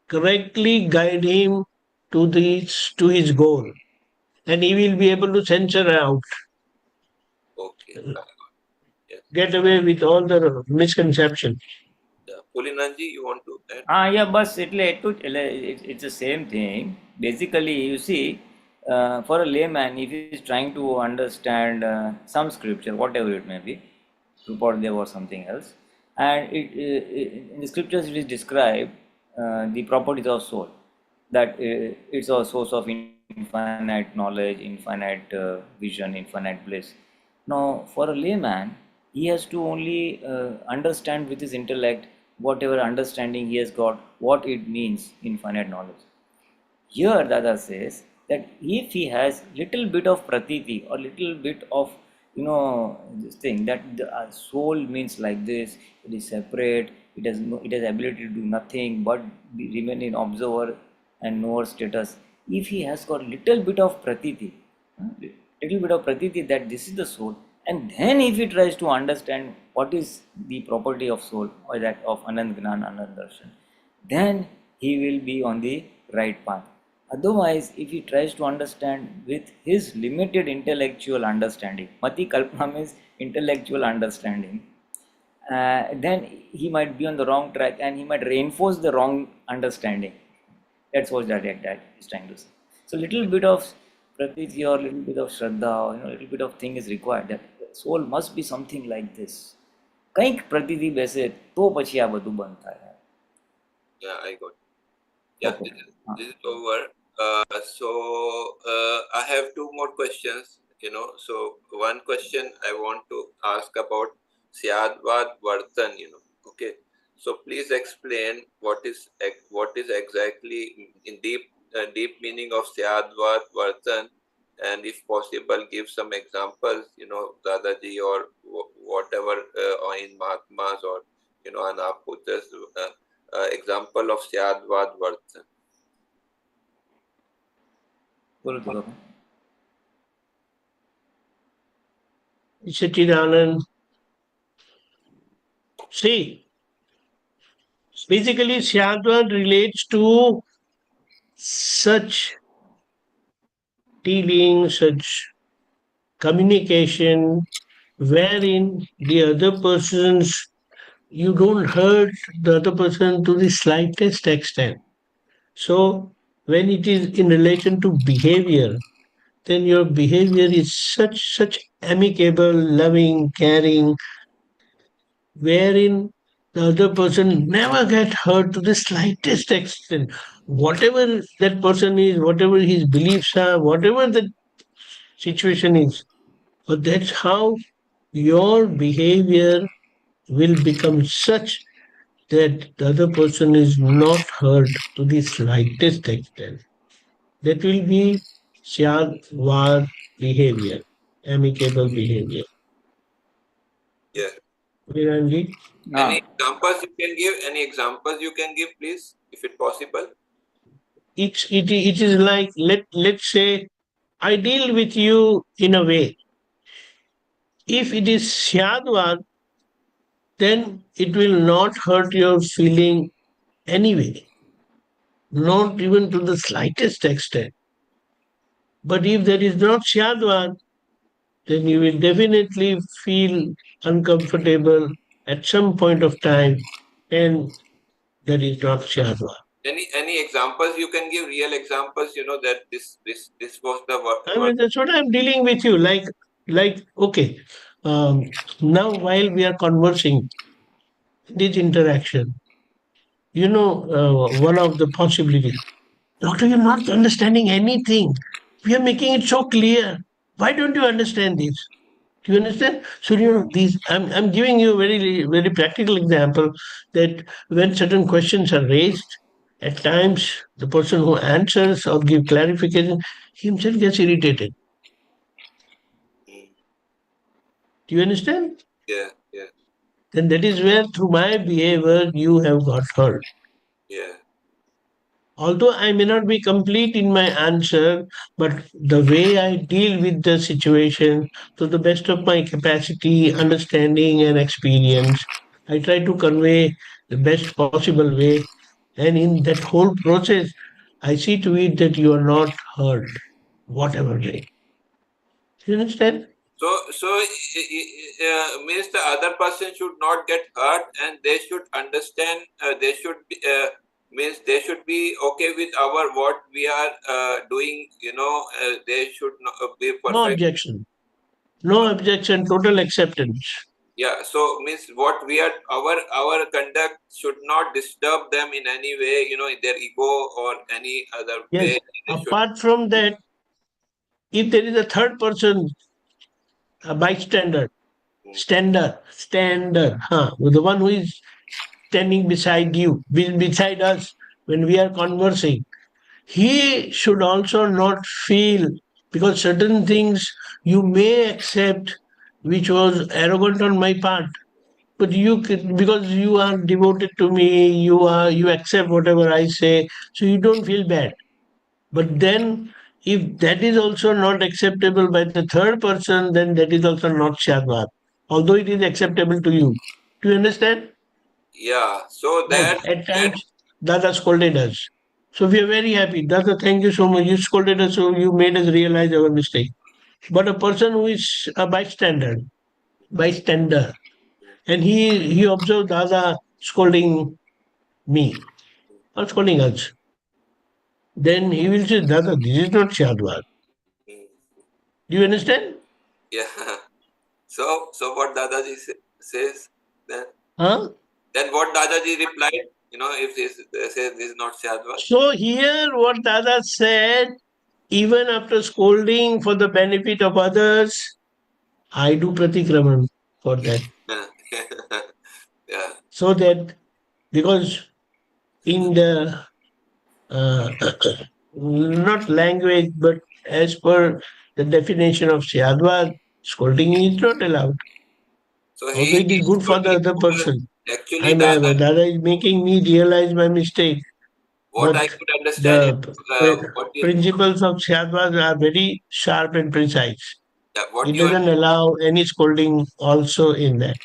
correctly guide him to his goal, and he will be able to censor out. Okay. Yes. Get away with all the misconceptions. Pulinanandji, you want to add? Yeah, but it's the same thing. Basically, you see, for a layman, if he is trying to understand some scripture, whatever it may be, Rupadeva or something else, and in the scriptures it is described the properties of soul, that it's a source of infinite knowledge, infinite vision, infinite bliss. Now, for a layman, he has to only understand with his intellect whatever understanding he has got, what it means, infinite knowledge. Here Dada says that if he has little bit of pratiti or little bit of this thing, that the soul means like this, it is separate, it has ability to do nothing but remain in observer and knower status, if he has got little bit of pratiti, that this is the soul, and then if he tries to understand what is the property of soul or that of Anand Gnan, Anand Darshan, then he will be on the right path. Otherwise, if he tries to understand with his limited intellectual understanding, Mati Kalpana means intellectual understanding, then he might be on the wrong track and he might reinforce the wrong understanding. That's what that is trying to say. So little bit of pratiti or little bit of shraddha or little bit of thing is required. That soul must be something like this. કંઈક પ્રતિથી બેસે તો પછી આ બધું બંધ થાય. Yeah, I got it. Yeah, Okay. this is over. I have two more questions. So one question I want to ask about Syadvad Vartan. Okay. So please explain what is exactly in deep meaning of Syadvad Vartan, and if possible, give some examples. Dadaji or whatever, or in Mahatmas or an Aputas, example of Syadvad Vartan. Sachidanand. See, basically, Syadvad relates to such dealing, such communication, wherein the other person's, you don't hurt the other person to the slightest extent. So, when it is in relation to behavior, then your behavior is such amicable, loving, caring, wherein the other person never get hurt to the slightest extent. Whatever that person is, whatever his beliefs are, whatever the situation is, but that's how your behavior will become such that the other person is not hurt to the slightest extent. That will be Syadvad behavior, amicable behavior. Yeah. Pulinanandji? Any examples you can give? Any examples you can give, please, if it's possible? It is like, let's say, I deal with you in a way. If it is Syadvad, then it will not hurt your feeling anyway, not even to the slightest extent. But if there is not Syadvad, then you will definitely feel uncomfortable at some point of time, and that is not Syadvad. Any examples you can give? Real examples, that this was the work. I mean, that's what I'm dealing with you. Like okay, now while we are conversing, this interaction, one of the possibilities. Doctor, you're not understanding anything. We are making it so clear. Why don't you understand this? Do you understand? So these. I'm giving you a very practical example that when certain questions are raised, at times the person who answers or give clarification himself gets irritated. Do you understand? Yeah. Then that is where through my behavior you have got hurt. Yeah. Although I may not be complete in my answer, but the way I deal with the situation to the best of my capacity, understanding, and experience, I try to convey the best possible way. And in that whole process, I see to it that you are not hurt, whatever way. Do you understand? So means the other person should not get hurt, and they should understand. They should be means they should be okay with what we are doing. They should not be perfect. No objection. No objection. Total acceptance. Yeah. So means what we are our conduct should not disturb them in any way. Their ego or any other Yes. way. Apart from that, if there is a third person, a bystander, the one who is standing beside you, beside us when we are conversing, he should also not feel, because certain things you may accept which was arrogant on my part, but because you are devoted to me, you accept whatever I say, so you don't feel bad. But then, if that is also not acceptable by the third person, then that is also not Shadwat, although it is acceptable to you. Do you understand? Yeah. So Like at times, Dada scolded us. So we are very happy. Dada, thank you so much. You scolded us, so you made us realize our mistake. But a person who is a bystander, and he observed Dada scolding me or scolding us, then he will say, Dada, this is not Shadwat. mm, Do you understand? yeah. So what Dadaji says then? Huh? Then what Dadaji replied? If they say this is not Shadwat. So here what Dada said, even after scolding for the benefit of others, I do pratikraman for that. Yeah. So that, because in the uh, not language, but as per the definition of Syadvad, scolding is not allowed. So Although he it is is good for the totally other person. actually Dada. Dada is making me realize my mistake. What I But could understand is the what you principles of Syadvad are very sharp and precise. yeah, what It you doesn't allow any scolding also in that.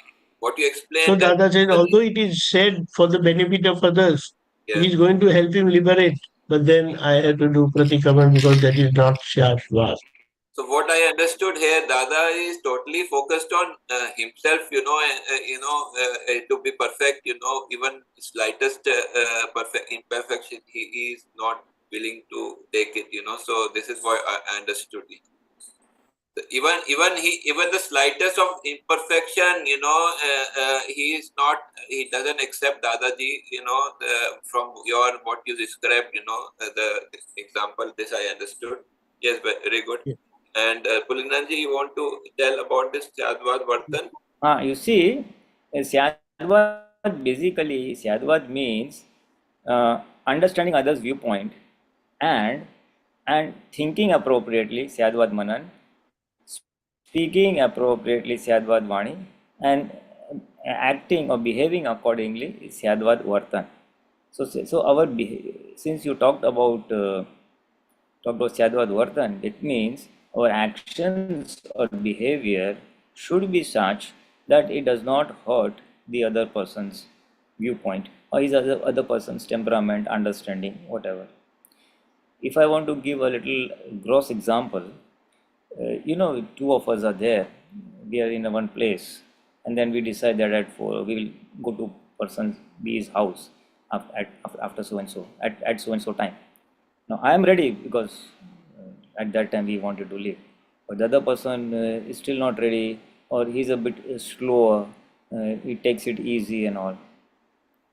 So explained that Dada said, although it is said for the benefit of others, yeah. it is going to help him liberate. But then I have to do pratikraman because that is not Shadvad. So what I understood here, Dada is totally focused on himself, to be perfect, even slightest perfect imperfection, he is not willing to take it, So this is what I understood. Even the slightest of imperfection, he doesn't accept Dadaji, from what you described, the example. This I understood. Yes, very good. And Pulinanji, you want to tell about this Syadvad Vartan? You see, Syadvad means understanding others' viewpoint and thinking appropriately, Syadvad Manan, speaking appropriately, Syadvad Vani, and acting or behaving accordingly, Syadvad Vartan. So since you talked about Syadvad Vartan, it means our actions or behavior should be such that it does not hurt the other person's viewpoint or his other person's temperament, understanding, whatever. If I want to give a little gross example, two of us are there, we are in one place, and then we decide that at 4 we will go to person B's house after so and so at so and so time. Now I am ready because at that time we wanted to leave, but the other person is still not ready, or he's a bit slower, he takes it easy and all.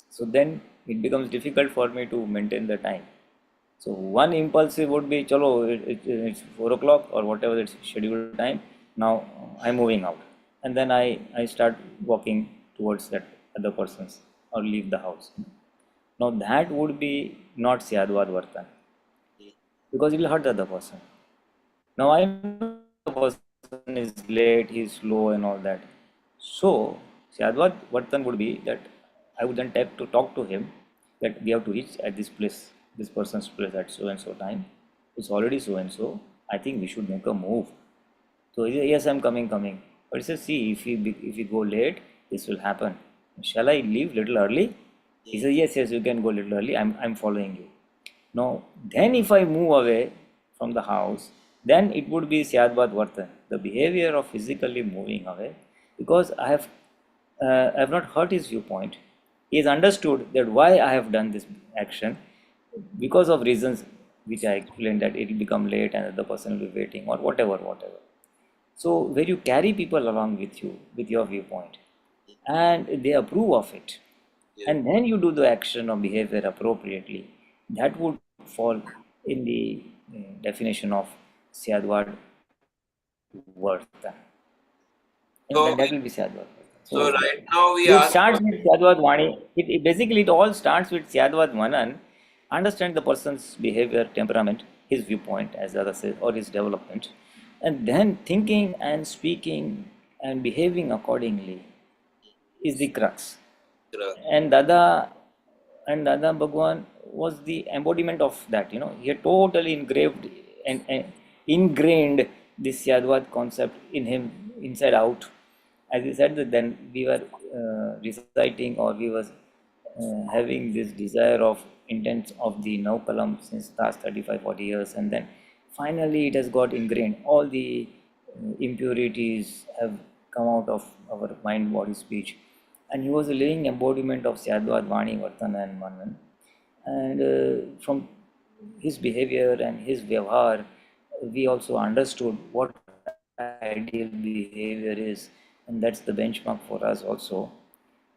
So then it becomes difficult for me to maintain the time. So one impulsive would be, chalo, it's 4 o'clock or whatever it's scheduled time. Now I'm moving out, and then I start walking towards that other person's or leave the house. Now that would be not Syadvad Vartan, because it will hurt the other person. Now I know the person is late, he's slow and all that. So Syadvad Vartan would be that I would then take to talk to him that we have to reach at this place, this person's place at so and so time. It's already so and so. I think we should make a move. So he says, yes, I'm coming. But he says, see, if we go late, this will happen. Shall I leave little early? He says, yes, you can go little early. I'm following you. Now, then if I move away from the house, then it would be Syadvad Vartan, the behavior of physically moving away, because I have not hurt his viewpoint. He has understood that why I have done this action, because of reasons which I explained, that it will become late and the person will be waiting or whatever. So where you carry people along with you, with your viewpoint, and they approve of it, and then you do the action or behavior appropriately, that would fall in the definition of Syadvad Vartan. And So, then that will be Syadvad. so right now we It ask starts with Syadvad Vani. Basically it all starts with Syadvad Manan. Understand the person's behavior, temperament, his viewpoint, as the other says, or his development, and then thinking and speaking and behaving accordingly is the crux. Correct. And Dada Bhagwan was the embodiment of that. He had totally and ingrained this Yadvad concept in him inside out. As he said that then we were reciting, or we was having this desire of intents of the Naukalam since last 35-40 years, and then finally it has got ingrained. All the impurities have come out of our mind, body, speech, and he was a living embodiment of Syadvad, Vani, Vartana and Manan. And from his behavior and his vyavhar, we also understood what ideal behavior is, and that's the benchmark for us also.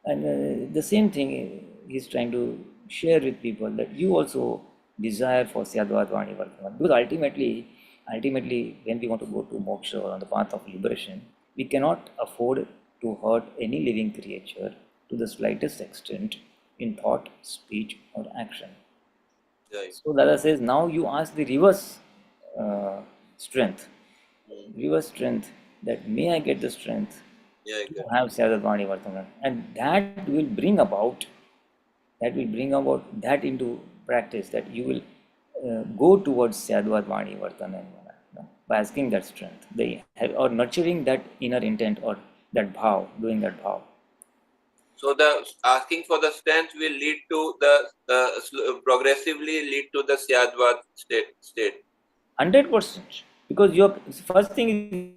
And the same thing he's trying to share with people, that you also desire for Syadvad Vani Vartman. Because ultimately, when we want to go to moksha or on the path of liberation, we cannot afford to hurt any living creature to the slightest extent in thought, speech, or action. Right. So Dada says, now you ask the reverse strength, that may I get the strength Yeah, to have Syadvad Vani Vartman, and that will bring about that into practice, that you will go towards Syadvad Vani Vartana by asking that strength, or nurturing that inner intent, or that bhav, doing that bhav. So the asking for the strength will lead to the progressively lead to the Syadvad state. 100%. Because your first thing is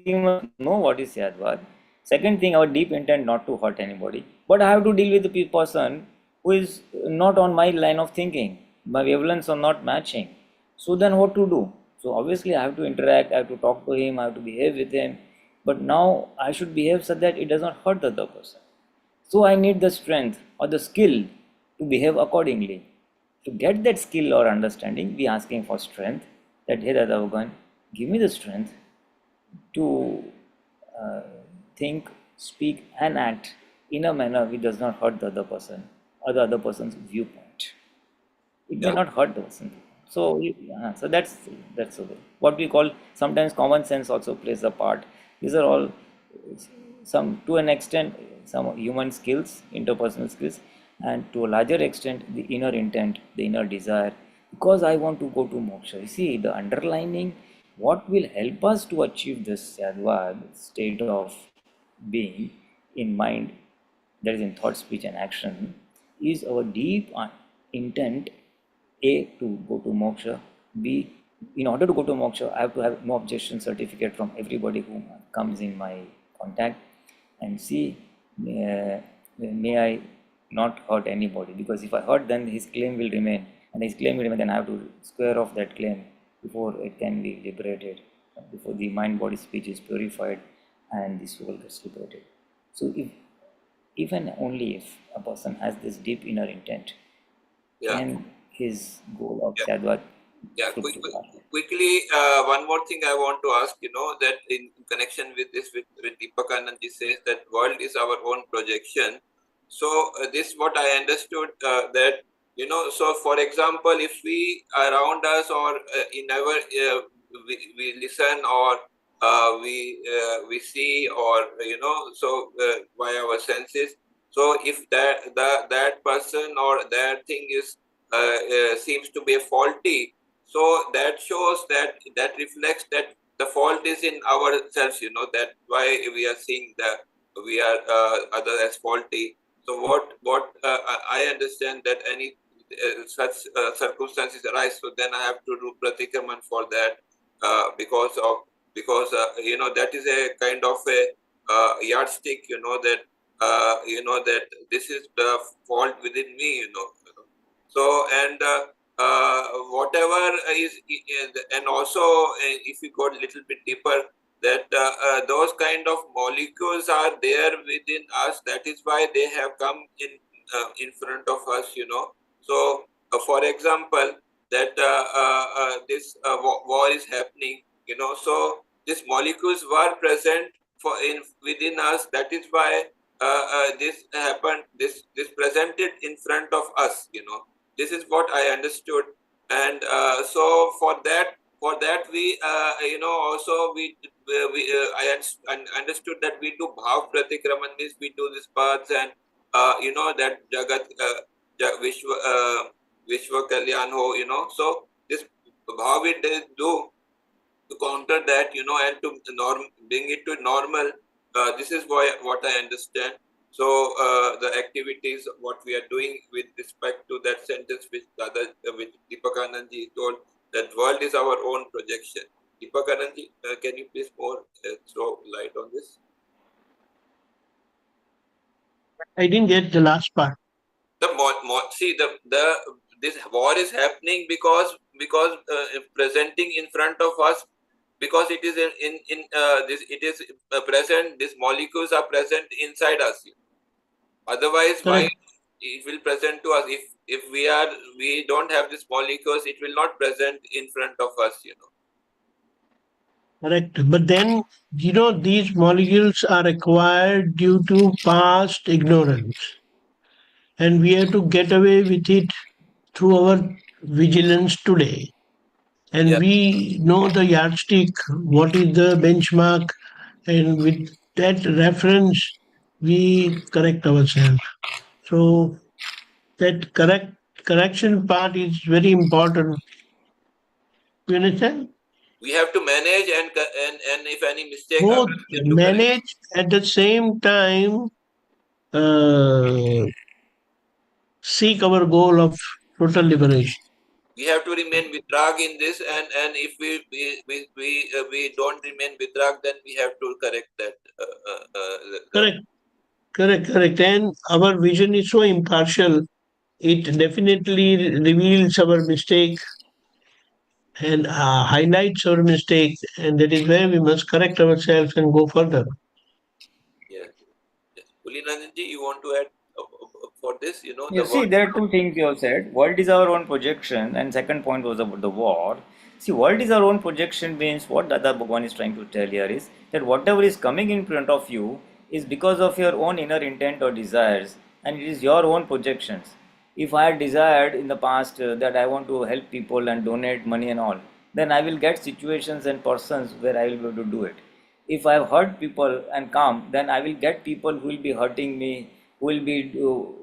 you must know what is Syadvad. Second thing, our deep intent not to hurt anybody. But I have to deal with the person who is not on my line of thinking. My wavelengths are not matching. So then what to do? So obviously I have to interact, I have to talk to him, I have to behave with him. But now I should behave so that it does not hurt the other person. So I need the strength or the skill to behave accordingly. To get that skill or understanding, we asking for strength. That, hey Dada Bhagwan, give me the strength to think, speak, and act in a manner which does not hurt the other person or the other person's viewpoint. It may not hurt the person. So, so that's the way. What we call sometimes common sense also plays a part. These are all some, to an extent, some human skills, interpersonal skills, and to a larger extent the inner intent, the inner desire. Because I want to go to moksha. You see, the underlining, what will help us to achieve this Syadvad state of being in mind, that is in thought, speech, and action, is our deep intent. A, to go to moksha. B, in order to go to moksha, I have to have no objection certificate from everybody who comes in my contact. And C, may I not hurt anybody, because if I hurt, then his claim will remain, and his claim will remain, then I have to square off that claim before it can be liberated, before the mind, body, speech is purified and the soul gets liberated. So if and only if a person has this deep inner intent, then his goal of Syadvad. Quickly, one more thing I want to ask, that in connection with this, with Deepakanandji says that world is our own projection. So this what I understood, that, so for example, if we around us or in our, we listen or we see or, so by our senses. So if that person or that thing is seems to be faulty, so that shows that reflects that the fault is in ourselves, that why we are seeing that we are other as faulty. So what I understand that any such circumstances arise, so then I have to do pratikraman for that, because that is a kind of a yardstick, that that this is the fault within me, So and whatever is, and also if you go a little bit deeper, that those kind of molecules are there within us. That is why they have come in front of us, So for example, that this war is happening, So these molecules were present within us. That is why this happened. This presented in front of us, This is what I understood, and so for that for that we also I understood that we do bhav pratikraman, means we do this paths, and that jagat vishwa kalyan ho, so this bhav we do to counter that, and to bring it to normal. This is what I understand. So the activities, what we are doing with respect to that sentence which which Deepakanandji told, that world is our own projection. Deepakanandji, can you please more throw light on this? I didn't get the last part. See, this war is happening because presenting in front of us, because it is in this, it is present, these molecules are present inside us. Otherwise, why Correct. it will present to us? If we don't have these molecules, it will not present in front of us. Correct. But then, these molecules are acquired due to past ignorance. And we have to get away with it through our vigilance today. And Yeah. we know the yardstick, what is the benchmark, and with that reference, we correct ourselves. So that correction part is very important. You understand? We have to manage, and if any mistake Both happens, we have to correct. manage at the same time, uh, seek our goal of total liberation. We have to remain vitrag in this, and if we don't remain vitrag, then we have to correct that. Correct, correct. And our vision is so impartial, it definitely reveals our mistake and highlights our mistake, and that is where we must correct ourselves and go further. Yes. Pulinanandji, you want to add for this? You see, there are two things you have said. World is our own projection, and second point was about the war. See, world is our own projection means what Dada Bhagwan is trying to tell here is that whatever is coming in front of you is because of your own inner intent or desires, and it is your own projections. If I had desired in the past that I want to help people and donate money and all, then I will get situations and persons where I will be able to do it. If I have hurt people and come, then I will get people who will be hurting me, who will be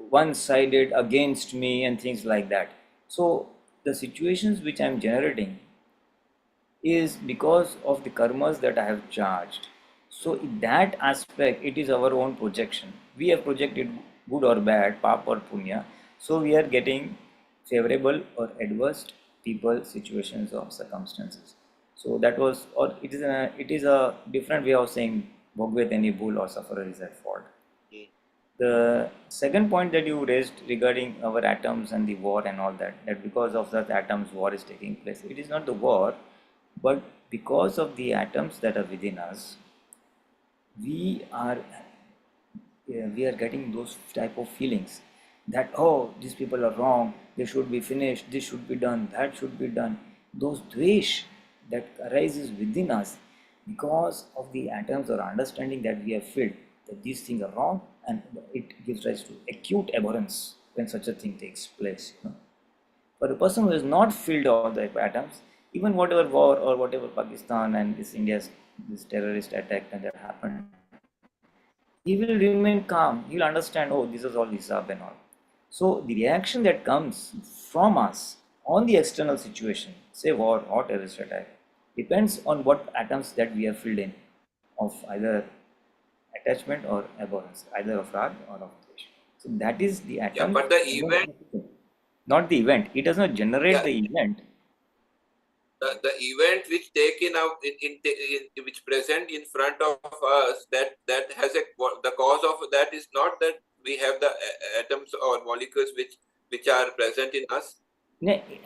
one-sided against me and things like that. So the situations which I am generating is because of the karmas that I have charged. So in that aspect, it is our own projection. We have projected good or bad, pap or punya. So we are getting favorable or adverse people, situations or circumstances. So that was, or it is a different way of saying bhogvet any bhool or sufferer is at fault. The second point that you raised regarding our atoms and the war and all that, that because of that atoms war is taking place. It is not the war, but because of the atoms that are within us, we are getting those type of feelings that, oh, these people are wrong, they should be finished, this should be done, that should be done. Those dvesh that arises within us because of the atoms or understanding that we have filled that these things are wrong, and it gives rise to acute abhorrence when such a thing takes place. For a person who has not filled all the atoms, even whatever war or whatever Pakistan and this terrorist attack that happened, he will remain calm. He will understand, oh, this is all hisab and all. So the reaction that comes from us on the external situation, say war or terrorist attack, depends on what atoms that we have filled in of either attachment or abhorrence, either of rag or of dvesh. So that is the atom. Yeah, but the event, not the event. It does not generate the event. The event which taken out which present in front of us, that has the cause of that is not that we have the atoms or molecules which are present in us.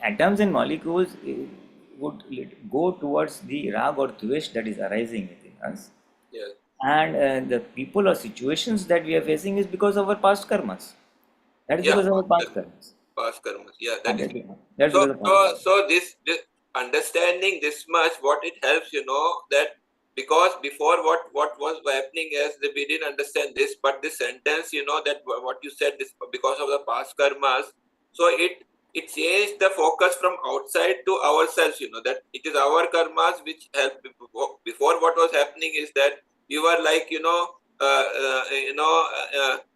Atoms and molecules would go towards the rag or dvesh that is arising within us. Yes. And the people or situations that we are facing is because of our past karmas. That is because of our past karmas. Past karmas. Yeah, that is. That's So this understanding this much, what it helps, that because before what was happening is that we didn't understand this, but this sentence, that what you said, this because of the past karmas, so it it changed the focus from outside to ourselves, that it is our karmas which help. Before, what was happening is that we were like,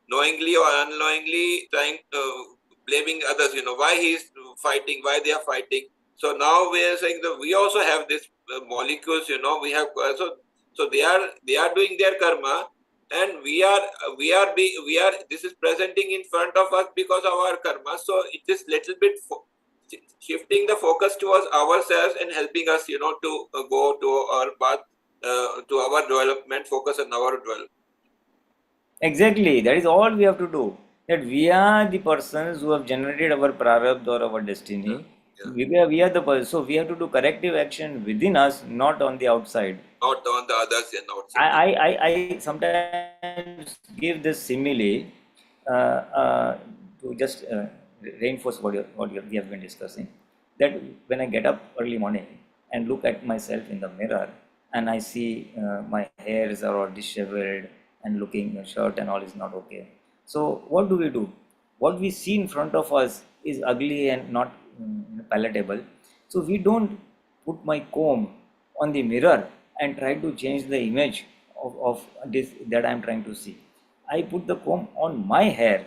knowingly or unknowingly trying blaming others, why he is fighting, why they are fighting. So now we are saying that we also have this molecules, we have, so they are doing their karma, and we are this is presenting in front of us because of our karma. So it is little bit shifting the focus towards ourselves and helping us, to go to our path, to our development, focus on our development. Exactly, that is all we have to do. That we are the persons who have generated our prarabdha or our destiny. Yeah. We are the person. So we have to do corrective action within us, not on the outside. Not on the others and outside. I sometimes give this simile to just reinforce what we have been discussing. That when I get up early morning and look at myself in the mirror and I see my hairs are all disheveled and looking shirt and all is not okay. So what do? What we see in front of us is ugly and not palatable. So we don't put my comb on the mirror and try to change the image of this that I am trying to see. I put the comb on my hair.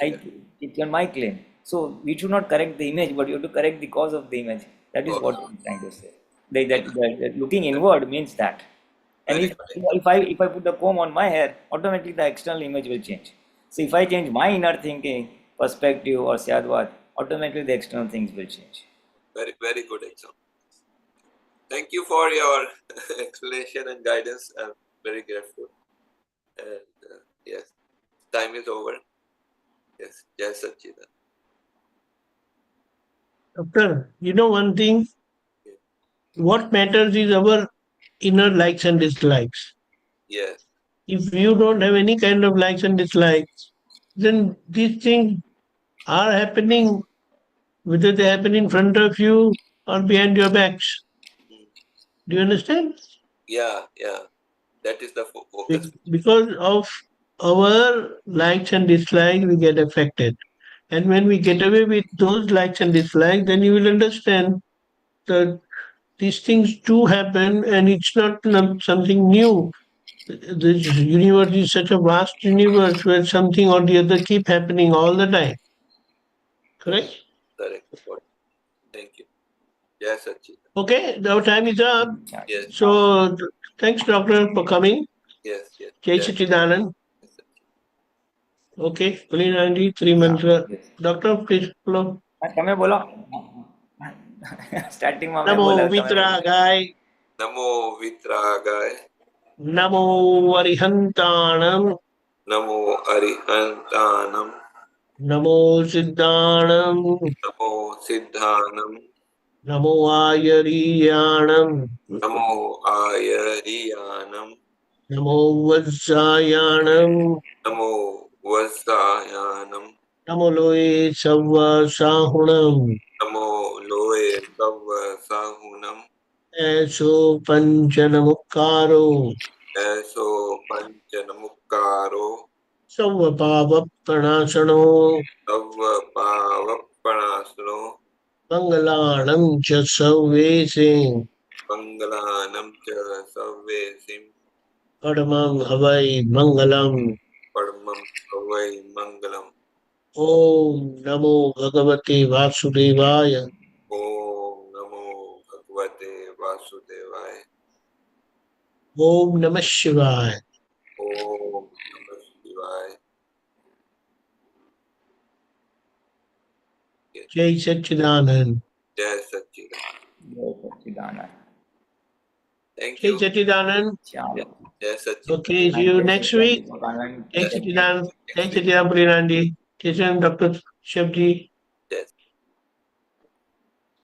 It's on my claim. So we should not correct the image, but you have to correct the cause of the image. That is what I'm trying to say. That looking inward means that. And if I put the comb on my hair, automatically the external image will change. So if I change my inner thinking, perspective or syadvat, automatically the external things will change. Very, very good example. Thank you for your explanation and guidance. I'm very grateful. And yes, time is over. Yes, yes, Sachidan. Doctor, you know one thing? What matters is our inner likes and dislikes. Yes. If you don't have any kind of likes and dislikes, then these things are happening, whether they happen in front of you or behind your backs. Do you understand? Yeah. That is the focus. Because of our likes and dislikes, we get affected. And when we get away with those likes and dislikes, then you will understand that these things do happen and it's not something new. This universe is such a vast universe where something or the other keep happening all the time. Correct? Correct. Thank you. Yes, Sachidan. Okay, our time is up. Yes. So thanks, doctor, for coming. Yes. Jai Sachidanand. Okay, Pulinanandji, 3 mantra. Doctor, please follow. તમે બોલો સ્ટાર્ટિંગમાં મેં Namo બોલા તમે Vitragaya. Namo Vitragaya. Namo Arihantanam. Namo Arihantanam. Namo Siddhanam. Namo Siddhanam. Namo Ayariyanam. Namo Ayariyanam. Namo Vajjayanam. Namo Vasayanam. Namo Loe Savva Sahunam. Namo Loe Savva Sahunam. Eso Panchanamukkaro. Eso Panchanamukkaro. Savva Pava Pranasano. Savva Pava Pranasano. Mangalanam Cha Savvesim. Mangalanam Cha Savvesim. Padamam Havai Mangalam. Padmam Havai Mangalam. Om Namo Bhagavate Vasudevaya. Om Namo Bhagavate Vasudevaya. Om Namah Shivaya. Om Namah Shivaya. Jai Sachidanand. Jai Sachidanand. Thank Jai you. Sachidanand. Jai Sachidanand. Okay, see you next week. Jai Sachidanand. Jai Sachidanand Pulinanandji. Jai Sachidanand Dr. Shabji.